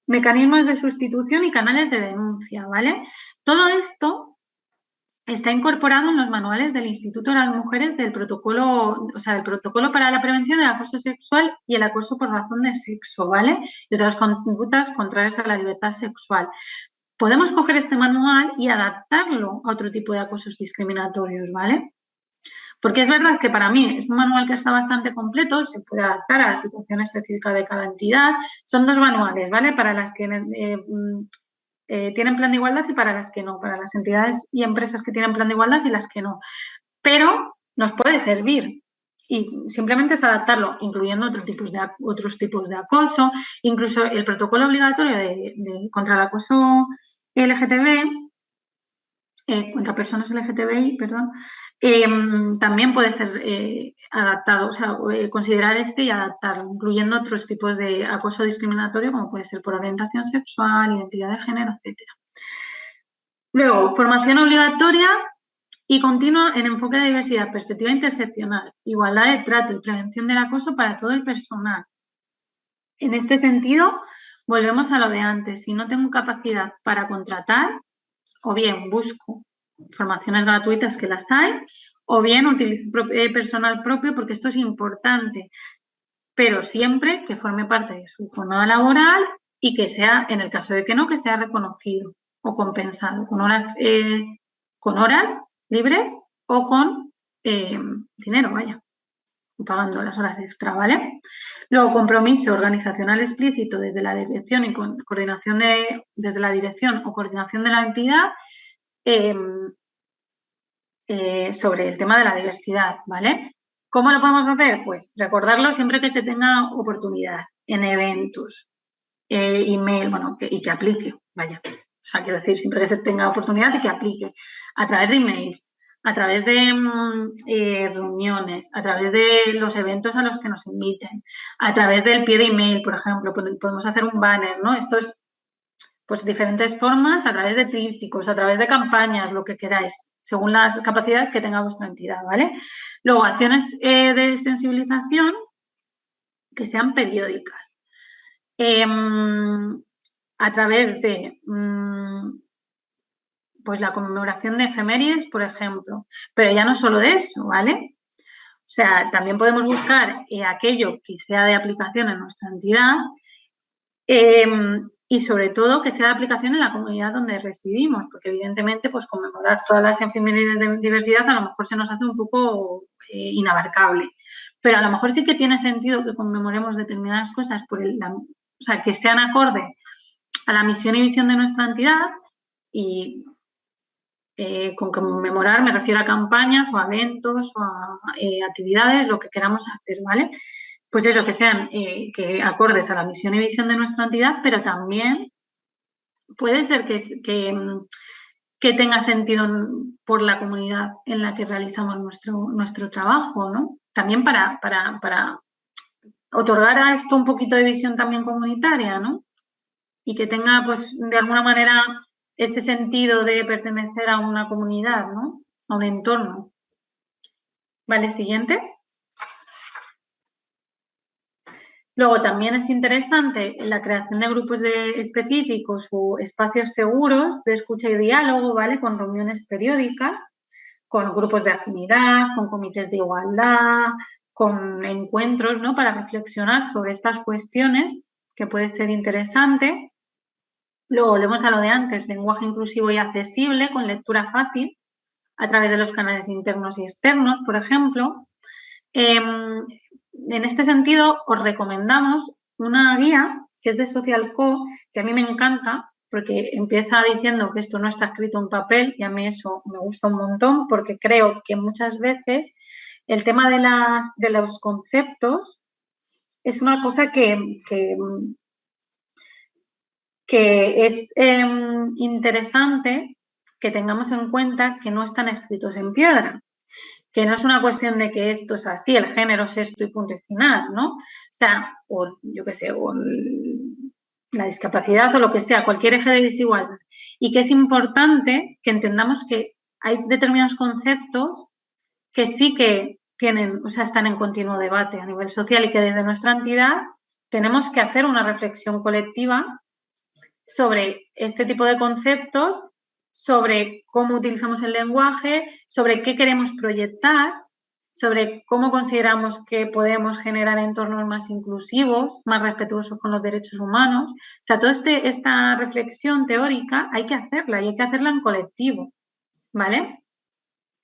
mecanismos de sustitución y canales de denuncia, ¿vale? Todo esto está incorporado en los manuales del Instituto de las Mujeres del protocolo, o sea, del protocolo para la prevención del acoso sexual y el acoso por razón de sexo, ¿vale? Y otras conductas contrarias a la libertad sexual. Podemos coger este manual y adaptarlo a otro tipo de acosos discriminatorios, ¿vale? Porque es verdad que para mí es un manual que está bastante completo, se puede adaptar a la situación específica de cada entidad. Son 2 manuales, ¿vale? Para las que tienen plan de igualdad y para las que no, para las entidades y empresas que tienen plan de igualdad y las que no. Pero nos puede servir y simplemente es adaptarlo, incluyendo otros tipos de acoso, incluso el protocolo obligatorio contra el acoso LGTB, contra personas LGTBI, perdón, también puede ser adaptado, o sea, considerar este y adaptarlo, incluyendo otros tipos de acoso discriminatorio, como puede ser por orientación sexual, identidad de género, etcétera. Luego, formación obligatoria y continua en enfoque de diversidad, perspectiva interseccional, igualdad de trato y prevención del acoso para todo el personal. En este sentido, volvemos a lo de antes. Si no tengo capacidad para contratar, o bien busco formaciones gratuitas que las hay, o bien utilizo personal propio, porque esto es importante, pero siempre que forme parte de su jornada laboral y que sea, en el caso de que no, que sea reconocido o compensado con horas libres o con dinero, vaya, pagando las horas extra, ¿vale? Luego, compromiso organizacional explícito desde la dirección y coordinación desde la dirección o coordinación de la entidad sobre el tema de la diversidad, ¿vale? ¿Cómo lo podemos hacer? Pues recordarlo siempre que se tenga oportunidad en eventos, email, bueno, y que aplique, vaya. O sea, quiero decir, siempre que se tenga oportunidad y que aplique. A través de emails, a través de reuniones, a través de los eventos a los que nos inviten, a través del pie de email, por ejemplo, podemos hacer un banner, ¿no? Esto es, pues, diferentes formas, a través de trípticos, a través de campañas, lo que queráis, según las capacidades que tenga vuestra entidad, ¿vale? Luego, acciones de sensibilización que sean periódicas. A través de pues la conmemoración de efemérides, por ejemplo. Pero ya no solo de eso, ¿vale? O sea, también podemos buscar aquello que sea de aplicación en nuestra entidad y sobre todo que sea de aplicación en la comunidad donde residimos, porque evidentemente pues conmemorar todas las efemérides de diversidad a lo mejor se nos hace un poco inabarcable. Pero a lo mejor sí que tiene sentido que conmemoremos determinadas cosas o sea, que sean acorde a la misión y visión de nuestra entidad y con conmemorar me refiero a campañas o a eventos o a actividades, lo que queramos hacer, ¿vale? Pues eso, que sean que acordes a la misión y visión de nuestra entidad, pero también puede ser que tenga sentido por la comunidad en la que realizamos nuestro trabajo, ¿no? También para otorgar a esto un poquito de visión también comunitaria, ¿no? Y que tenga, pues, de alguna manera ese sentido de pertenecer a una comunidad, ¿no? A un entorno. Vale, siguiente. Luego también es interesante la creación de grupos específicos o espacios seguros de escucha y diálogo, ¿vale? Con reuniones periódicas, con grupos de afinidad, con comités de igualdad, con encuentros, ¿no? Para reflexionar sobre estas cuestiones, que puede ser interesante. Luego volvemos a lo de antes, lenguaje inclusivo y accesible, con lectura fácil, a través de los canales internos y externos, por ejemplo. En este sentido, os recomendamos una guía que es de Social Co, que a mí me encanta, porque empieza diciendo que esto no está escrito en papel y a mí eso me gusta un montón, porque creo que muchas veces el tema de los conceptos es una cosa que es interesante que tengamos en cuenta que no están escritos en piedra, que no es una cuestión de que esto es así, el género es esto y punto y final, ¿no? O sea, o yo qué sé, o la discapacidad o lo que sea, cualquier eje de desigualdad. Y que es importante que entendamos que hay determinados conceptos que sí que tienen, o sea, están en continuo debate a nivel social y que desde nuestra entidad tenemos que hacer una reflexión colectiva sobre este tipo de conceptos, sobre cómo utilizamos el lenguaje, sobre qué queremos proyectar, sobre cómo consideramos que podemos generar entornos más inclusivos, más respetuosos con los derechos humanos. O sea, toda esta reflexión teórica hay que hacerla y hay que hacerla en colectivo, ¿vale?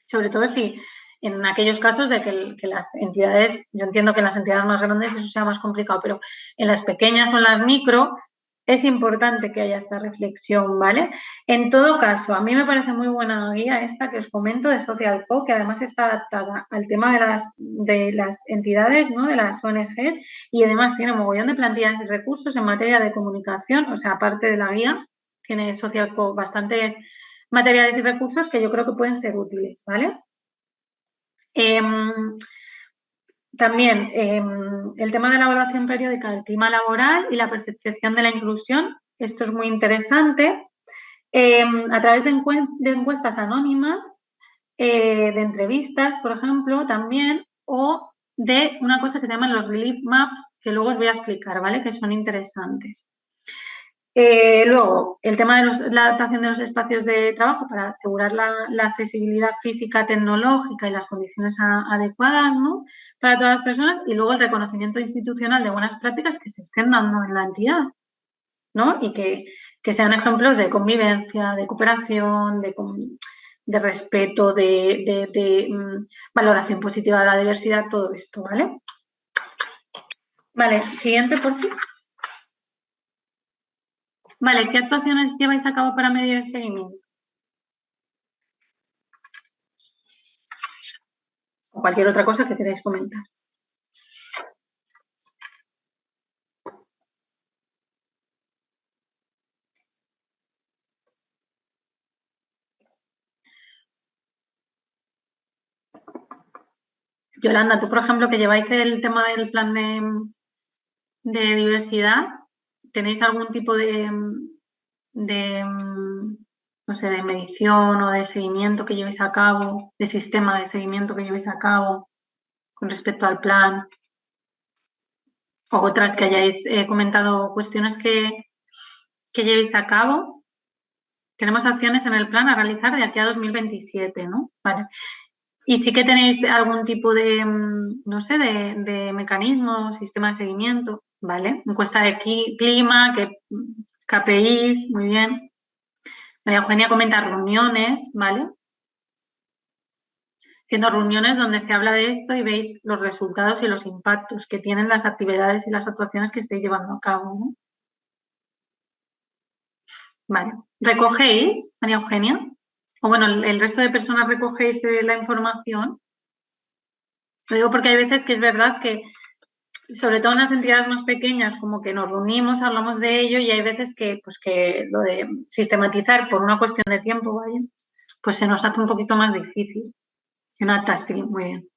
Sobre todo si en aquellos casos de que las entidades, yo entiendo que en las entidades más grandes eso sea más complicado, pero en las pequeñas o en las micro es importante que haya esta reflexión, ¿vale? En todo caso, a mí me parece muy buena guía esta que os comento de Social Co, que además está adaptada al tema de las entidades, ¿no? De las ONGs, y además tiene un mogollón de plantillas y recursos en materia de comunicación, o sea, aparte de la guía, tiene Social Co bastantes materiales y recursos que yo creo que pueden ser útiles, ¿vale? También el tema de la evaluación periódica del clima laboral y la percepción de la inclusión, esto es muy interesante, a través de encuestas anónimas, de entrevistas, por ejemplo, también, o de una cosa que se llaman los relief maps, que luego os voy a explicar, ¿vale? Que son interesantes. Luego, el tema de la adaptación de los espacios de trabajo para asegurar la accesibilidad física, tecnológica y las condiciones adecuadas, ¿no? Para todas las personas. Y luego el reconocimiento institucional de buenas prácticas que se estén dando en la entidad, ¿no? Y que sean ejemplos de convivencia, de cooperación, de respeto, de valoración positiva de la diversidad, todo esto, ¿vale? Vale, siguiente, por fin. Vale, ¿qué actuaciones lleváis a cabo para medir el seguimiento? O cualquier otra cosa que queráis comentar. Yolanda, tú, por ejemplo, que lleváis el tema del plan de diversidad, ¿tenéis algún tipo no sé, de medición o de seguimiento que llevéis a cabo, de sistema de seguimiento que llevéis a cabo con respecto al plan? O otras que hayáis comentado, cuestiones que llevéis a cabo. Tenemos acciones en el plan a realizar de aquí a 2027, ¿no? Vale. Y sí que tenéis algún tipo de, no sé, de mecanismo, sistema de seguimiento, ¿vale? Encuesta de clima, KPIs, muy bien. María Eugenia comenta reuniones, ¿vale? Haciendo reuniones donde se habla de esto y veis los resultados y los impactos que tienen las actividades y las actuaciones que estáis llevando a cabo, ¿no? Vale. ¿Recogéis, María Eugenia? O bueno, el resto de personas recogéis la información. Lo digo porque hay veces que es verdad que, sobre todo en las entidades más pequeñas, como que nos reunimos, hablamos de ello y hay veces que, pues que lo de sistematizar por una cuestión de tiempo, ¿vale? Pues se nos hace un poquito más difícil. Nata, sí, muy bien.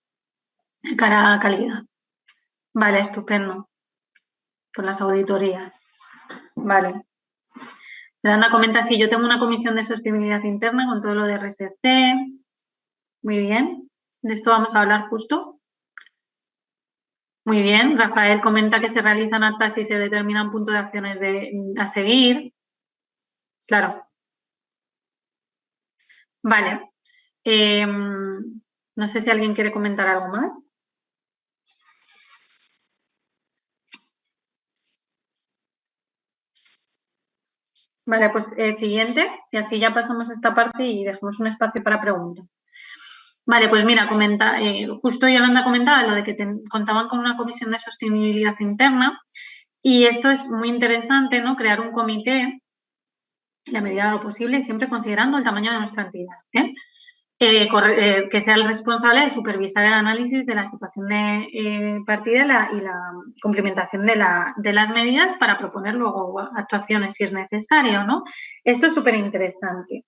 De cara a calidad. Vale, estupendo. Por las auditorías. Vale. Yolanda comenta, sí, yo tengo una comisión de sostenibilidad interna con todo lo de RSC. Muy bien. De esto vamos a hablar justo. Muy bien. Rafael comenta que se realizan actas y se determinan puntuaciones a seguir. Claro. Vale. No sé si alguien quiere comentar algo más. Vale, pues siguiente, y así ya pasamos esta parte y dejamos un espacio para preguntas. Vale, pues mira, justo Yolanda comentaba lo de que contaban con una comisión de sostenibilidad interna y esto es muy interesante, ¿no? Crear un comité en la medida de lo posible, siempre considerando el tamaño de nuestra entidad, que sea el responsable de supervisar el análisis de la situación de partida y la complementación de las medidas para proponer luego actuaciones si es necesario, ¿no? Esto es súper interesante.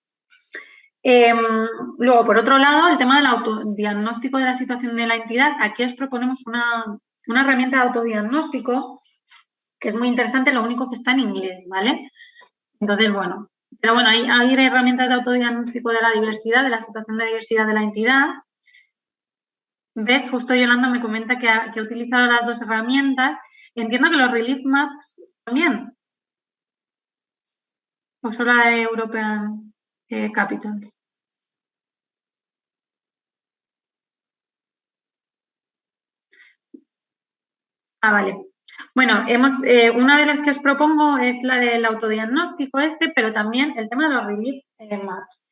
Luego, por otro lado, el tema del autodiagnóstico de la situación de la entidad. Aquí os proponemos una herramienta de autodiagnóstico que es muy interesante, lo único que está en inglés, ¿vale? Entonces, bueno, pero bueno, hay herramientas de autodiagnóstico de la diversidad, de la situación de diversidad de la entidad. ¿Ves? Justo Yolanda me comenta que ha utilizado las dos herramientas. Entiendo que los Relief Maps también. O solo la de European Capitals. Ah, vale. Bueno, una de las que os propongo es la del autodiagnóstico pero también el tema de los Relief Maps.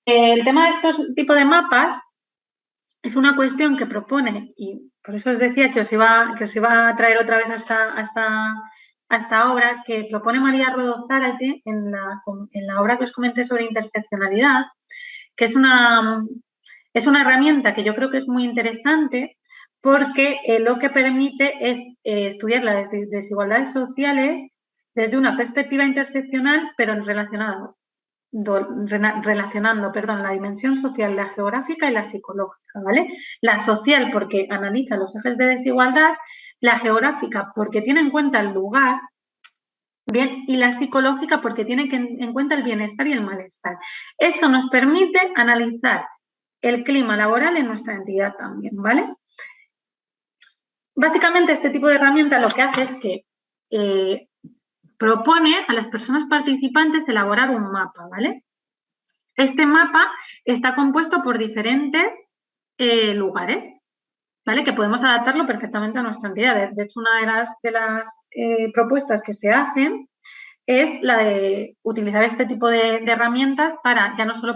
El tema de estos tipos de mapas es una cuestión que propone, y por eso os decía que os iba a traer otra vez a esta obra, que propone María Rodó Zárate en la obra que os comenté sobre interseccionalidad, que es una herramienta que yo creo que es muy interesante porque lo que permite es estudiar las desigualdades sociales desde una perspectiva interseccional, pero relacionando la dimensión social, la geográfica y la psicológica, ¿vale? La social porque analiza los ejes de desigualdad, la geográfica porque tiene en cuenta el lugar, bien, y la psicológica porque tiene en cuenta el bienestar y el malestar. Esto nos permite analizar el clima laboral en nuestra entidad también, ¿vale? Básicamente, este tipo de herramienta lo que hace es que propone a las personas participantes elaborar un mapa, ¿vale? Este mapa está compuesto por diferentes lugares, ¿vale? Que podemos adaptarlo perfectamente a nuestra entidad. De hecho, una de las propuestas que se hacen es la de utilizar este tipo de herramientas ya no solo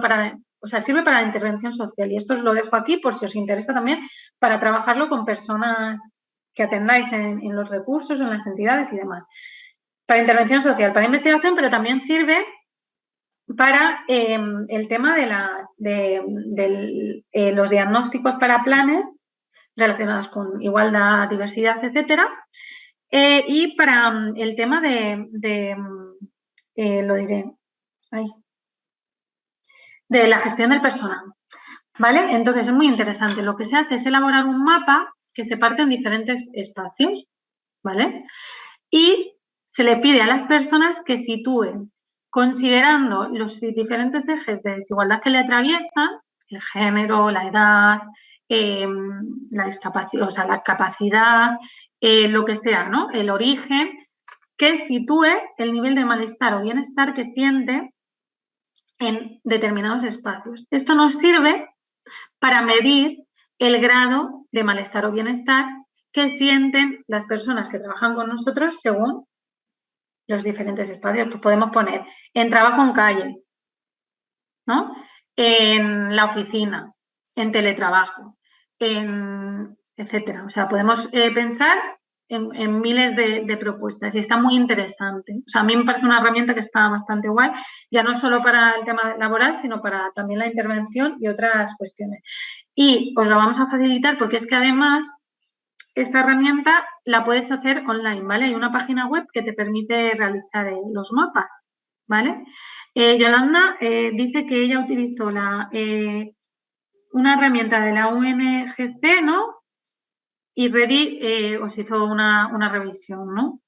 sirve para la intervención social. Y esto os lo dejo aquí por si os interesa también para trabajarlo con personas que atendáis en los recursos, en las entidades y demás. Para intervención social, para investigación, pero también sirve para el tema de los diagnósticos para planes relacionados con igualdad, diversidad, etcétera, y para el tema lo diré, de la gestión del personal, ¿vale? Entonces, es muy interesante. Lo que se hace es elaborar un mapa que se parte en diferentes espacios, ¿vale? Y se le pide a las personas que sitúen, considerando los diferentes ejes de desigualdad que le atraviesan, el género, la edad, la discapacidad, o sea, la capacidad, lo que sea, ¿no? El origen, que sitúe el nivel de malestar o bienestar que siente en determinados espacios. Esto nos sirve para medir el grado de malestar o bienestar que sienten las personas que trabajan con nosotros según los diferentes espacios. Pues podemos poner en trabajo en calle, ¿no? En la oficina, en teletrabajo, etcétera. O sea, podemos pensar en miles de propuestas y está muy interesante. O sea, a mí me parece una herramienta que está bastante guay, ya no solo para el tema laboral, sino para también la intervención y otras cuestiones. Y os la vamos a facilitar porque es que además esta herramienta la puedes hacer online, ¿vale? Hay una página web que te permite realizar los mapas, ¿vale? Yolanda dice que ella utilizó una herramienta de la UNGC, ¿no? Y Ready os hizo una revisión, ¿no?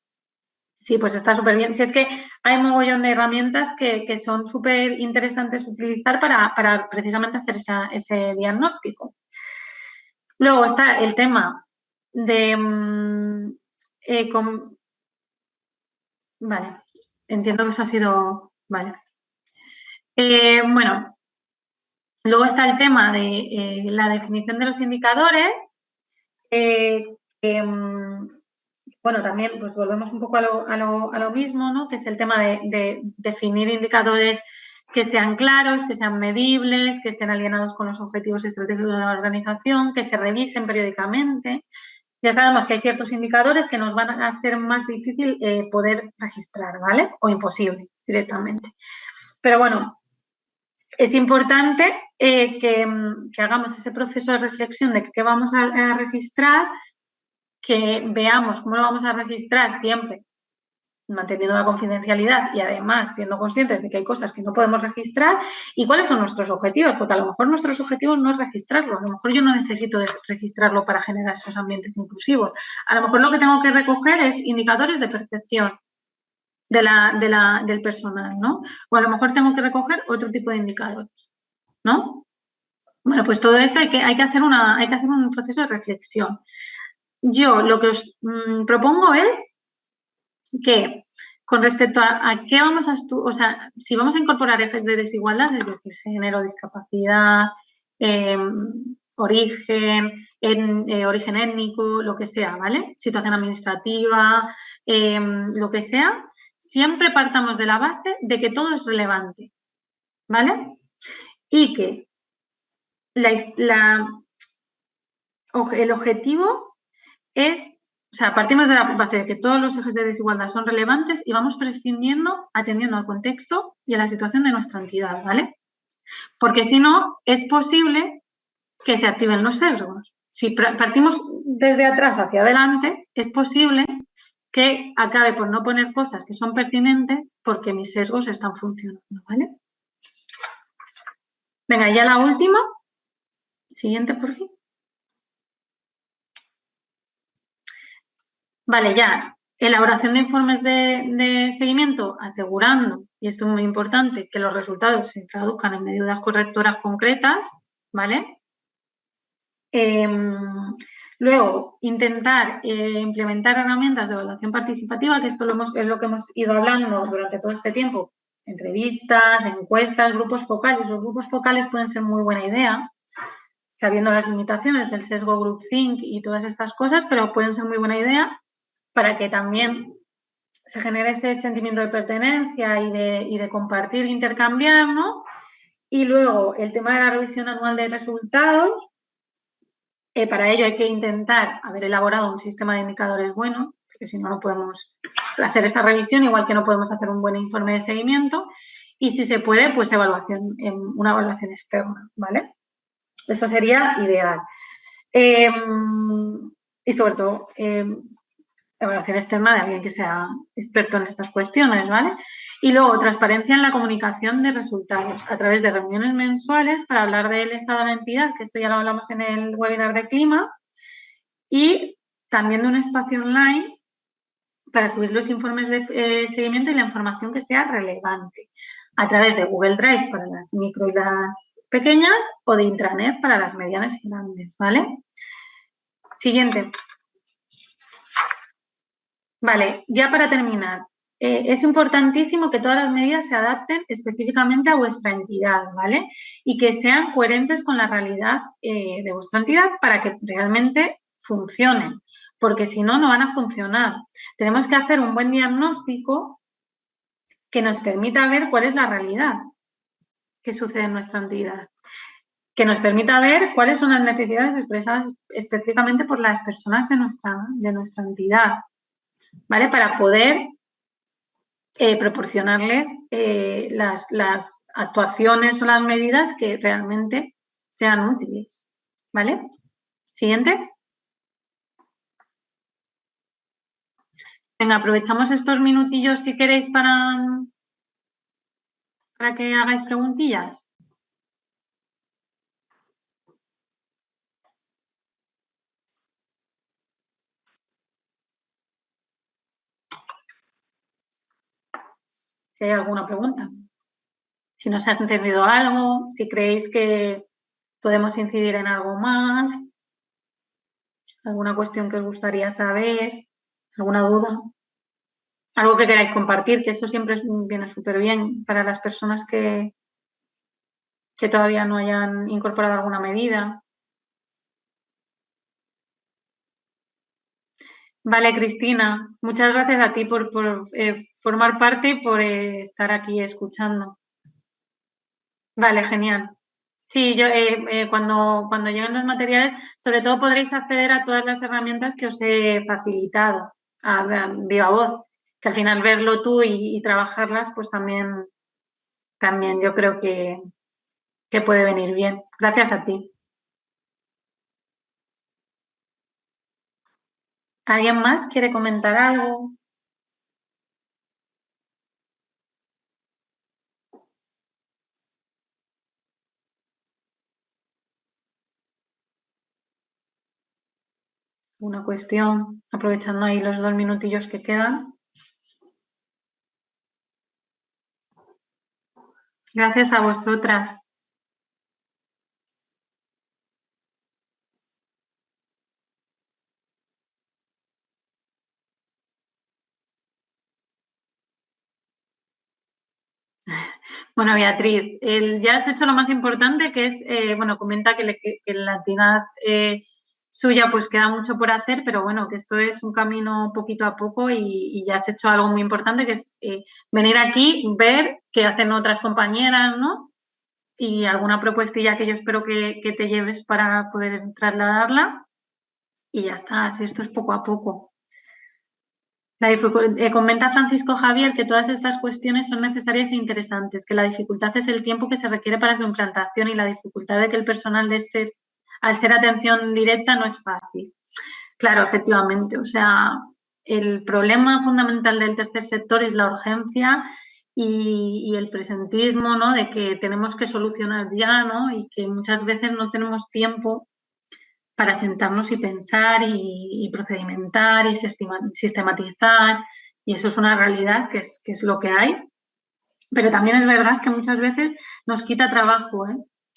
Sí, pues está súper bien. Si es que hay un mogollón de herramientas que son súper interesantes utilizar para precisamente hacer ese diagnóstico. Luego está el tema Vale, entiendo que eso ha sido... Vale. Bueno, luego está el tema de la definición de los indicadores. Bueno, también pues volvemos un poco a lo mismo, ¿no? Que es el tema de definir indicadores que sean claros, que sean medibles, que estén alineados con los objetivos estratégicos de la organización, que se revisen periódicamente. Ya sabemos que hay ciertos indicadores que nos van a ser más difícil poder registrar, ¿vale? O imposible directamente. Pero bueno, es importante que hagamos ese proceso de reflexión de qué vamos a registrar, que veamos cómo lo vamos a registrar siempre manteniendo la confidencialidad y además siendo conscientes de que hay cosas que no podemos registrar y cuáles son nuestros objetivos, porque a lo mejor nuestros objetivos no es registrarlo, a lo mejor yo no necesito registrarlo para generar esos ambientes inclusivos, a lo mejor lo que tengo que recoger es indicadores de percepción del personal, ¿no? O a lo mejor tengo que recoger otro tipo de indicadores, ¿no? Bueno, pues todo eso hay que hacer un proceso de reflexión. Yo lo que os propongo es que con respecto a qué vamos a estudiar, o sea, si vamos a incorporar ejes de desigualdad, es decir, género, discapacidad, origen, origen étnico, lo que sea, ¿vale? Situación administrativa, lo que sea, siempre partamos de la base de que todo es relevante, ¿vale? Y que el objetivo es, o sea, partimos de la base de que todos los ejes de desigualdad son relevantes y vamos prescindiendo, atendiendo al contexto y a la situación de nuestra entidad, ¿vale? Porque si no, es posible que se activen los sesgos. Si partimos desde atrás hacia adelante, es posible que acabe por no poner cosas que son pertinentes porque mis sesgos están funcionando, ¿vale? Venga, ya la última. Siguiente, por fin. Vale, ya. Elaboración de informes de seguimiento, asegurando, y esto es muy importante, que los resultados se traduzcan en medidas correctoras concretas, ¿vale? Luego, intentar implementar herramientas de evaluación participativa, que esto es lo que hemos ido hablando durante todo este tiempo, entrevistas, encuestas, grupos focales. Los grupos focales pueden ser muy buena idea, sabiendo las limitaciones del sesgo groupthink y todas estas cosas, pero pueden ser muy buena idea para que también se genere ese sentimiento de pertenencia y de compartir e intercambiar, ¿no? Y luego, el tema de la revisión anual de resultados. Para ello hay que intentar haber elaborado un sistema de indicadores bueno, porque si no, no podemos hacer esta revisión, igual que no podemos hacer un buen informe de seguimiento. Y si se puede, pues una evaluación externa, ¿vale? Eso sería ideal. Y sobre todo, evaluación externa de alguien que sea experto en estas cuestiones, ¿vale? Y luego, transparencia en la comunicación de resultados a través de reuniones mensuales para hablar del estado de la entidad, que esto ya lo hablamos en el webinar de clima, y también de un espacio online para subir los informes de seguimiento y la información que sea relevante a través de Google Drive para las micro y las pequeñas o de intranet para las medianas y grandes, ¿vale? Siguiente. Vale, ya para terminar, es importantísimo que todas las medidas se adapten específicamente a vuestra entidad, ¿vale? Y que sean coherentes con la realidad de vuestra entidad para que realmente funcionen, porque si no, no van a funcionar. Tenemos que hacer un buen diagnóstico que nos permita ver cuál es la realidad que sucede en nuestra entidad, que nos permita ver cuáles son las necesidades expresadas específicamente por las personas de nuestra entidad, ¿vale? Para poder proporcionarles las actuaciones o las medidas que realmente sean útiles, ¿vale? Siguiente. Venga, aprovechamos estos minutillos si queréis para que hagáis preguntillas. Si hay alguna pregunta. Si no se ha entendido algo, si creéis que podemos incidir en algo más. ¿Alguna cuestión que os gustaría saber? ¿Alguna duda? Algo que queráis compartir, que eso siempre viene súper bien para las personas que todavía no hayan incorporado alguna medida. Vale, Cristina, muchas gracias a ti por formar parte y por estar aquí escuchando. Vale, genial. Sí, yo cuando lleguen los materiales, sobre todo podréis acceder a todas las herramientas que os he facilitado a viva voz, que al final verlo tú y trabajarlas, pues también yo creo que puede venir bien. Gracias a ti. ¿Alguien más quiere comentar algo? ¿Una cuestión? Aprovechando ahí los 2 minutillos que quedan. Gracias a vosotras. Bueno, Beatriz, ya has hecho lo más importante, que es, bueno, comenta que la entidad suya pues queda mucho por hacer, pero bueno, que esto es un camino poquito a poco y ya has hecho algo muy importante, que es venir aquí, ver qué hacen otras compañeras, ¿no? Y alguna propuestilla que yo espero que te lleves para poder trasladarla y ya está, así esto es poco a poco. Comenta Francisco Javier que todas estas cuestiones son necesarias e interesantes, que la dificultad es el tiempo que se requiere para su implantación y la dificultad de que el personal al ser atención directa no es fácil. Claro, efectivamente. O sea, el problema fundamental del tercer sector es la urgencia y el presentismo, ¿no? De que tenemos que solucionar ya, ¿no? Y que muchas veces no tenemos tiempo para sentarnos y pensar y procedimentar y sistematizar, y eso es una realidad que es lo que hay. Pero también es verdad que muchas veces nos quita trabajo,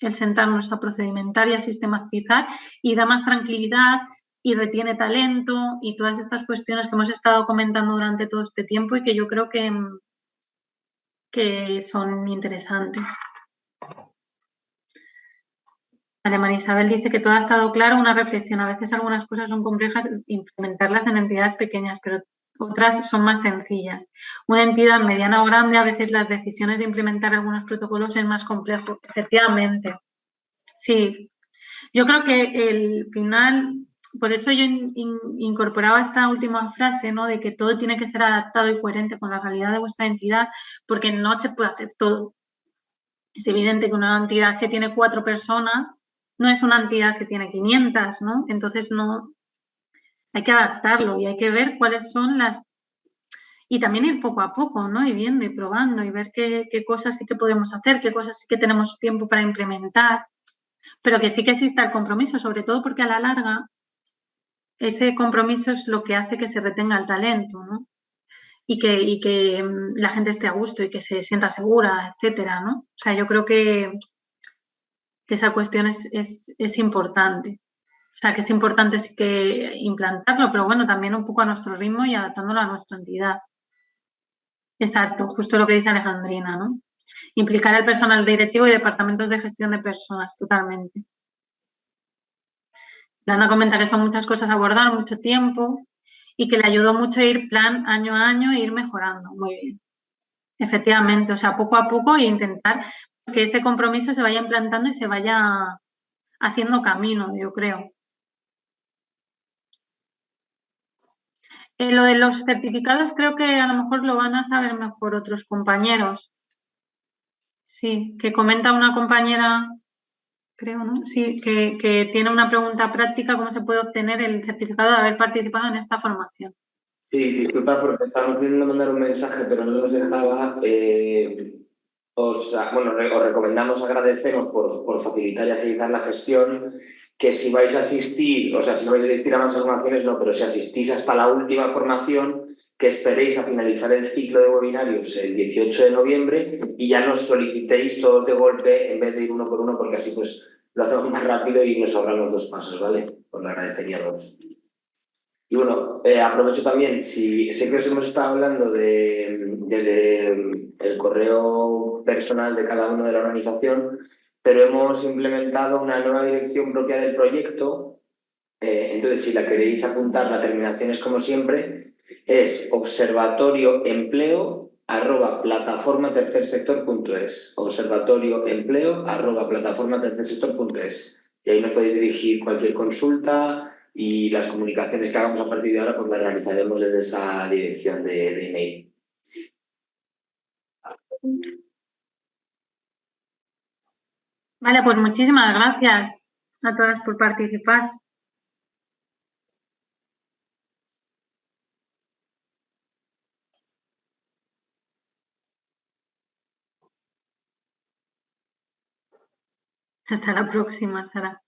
el sentarnos a procedimentar y a sistematizar y da más tranquilidad y retiene talento y todas estas cuestiones que hemos estado comentando durante todo este tiempo y que yo creo que son interesantes. María Isabel dice que todo ha estado claro, una reflexión. A veces algunas cosas son complejas implementarlas en entidades pequeñas, pero otras son más sencillas. Una entidad mediana o grande, a veces las decisiones de implementar algunos protocolos es más complejo. Efectivamente, sí. Yo creo que el final, por eso yo incorporaba esta última frase, ¿no? De que todo tiene que ser adaptado y coherente con la realidad de vuestra entidad, porque no se puede hacer todo. Es evidente que una entidad que tiene 4 personas no es una entidad que tiene 500, ¿no? Entonces no, hay que adaptarlo y hay que ver cuáles son las... Y también ir poco a poco, ¿no? Y viendo y probando y ver qué cosas sí que podemos hacer, qué cosas sí que tenemos tiempo para implementar, pero que sí que exista el compromiso, sobre todo porque a la larga ese compromiso es lo que hace que se retenga el talento, ¿no? Y que la gente esté a gusto y que se sienta segura, etcétera, ¿no? O sea, yo creo que esa cuestión es importante. O sea, que es importante sí que implantarlo, pero bueno, también un poco a nuestro ritmo y adaptándolo a nuestra entidad. Exacto, justo lo que dice Alejandrina, ¿no? Implicar al personal directivo y departamentos de gestión de personas, totalmente. Lana comenta que son muchas cosas a abordar, mucho tiempo y que le ayudó mucho ir plan año a año e ir mejorando. Muy bien. Efectivamente, o sea, poco a poco e intentar que ese compromiso se vaya implantando y se vaya haciendo camino, yo creo. Lo de los certificados creo que a lo mejor lo van a saber mejor otros compañeros. Sí, que comenta una compañera, creo, ¿no? Sí, que tiene una pregunta práctica, ¿cómo se puede obtener el certificado de haber participado en esta formación? Sí, disculpa porque estamos queriendo mandar un mensaje, pero no nos dejaba. Os recomendamos, agradecemos por facilitar y agilizar la gestión, que si vais a asistir, o sea, si no vais a asistir a más formaciones, no, pero si asistís hasta la última formación, que esperéis a finalizar el ciclo de webinarios el 18 de noviembre y ya nos solicitéis todos de golpe en vez de ir uno por uno, porque así pues lo hacemos más rápido y nos ahorramos 2 pasos, ¿vale? Os lo agradeceríamos. Y bueno, aprovecho también, si sé que os hemos estado hablando desde el correo personal de cada uno de la organización, pero hemos implementado una nueva dirección propia del proyecto. Entonces, si la queréis apuntar, la terminación es como siempre, es observatorioempleo@plataformatercersector.es, observatorioempleo@plataformatercersector.es. Y ahí nos podéis dirigir cualquier consulta y las comunicaciones que hagamos a partir de ahora pues las realizaremos desde esa dirección de email. Vale, pues muchísimas gracias a todas por participar. Hasta la próxima, Sara.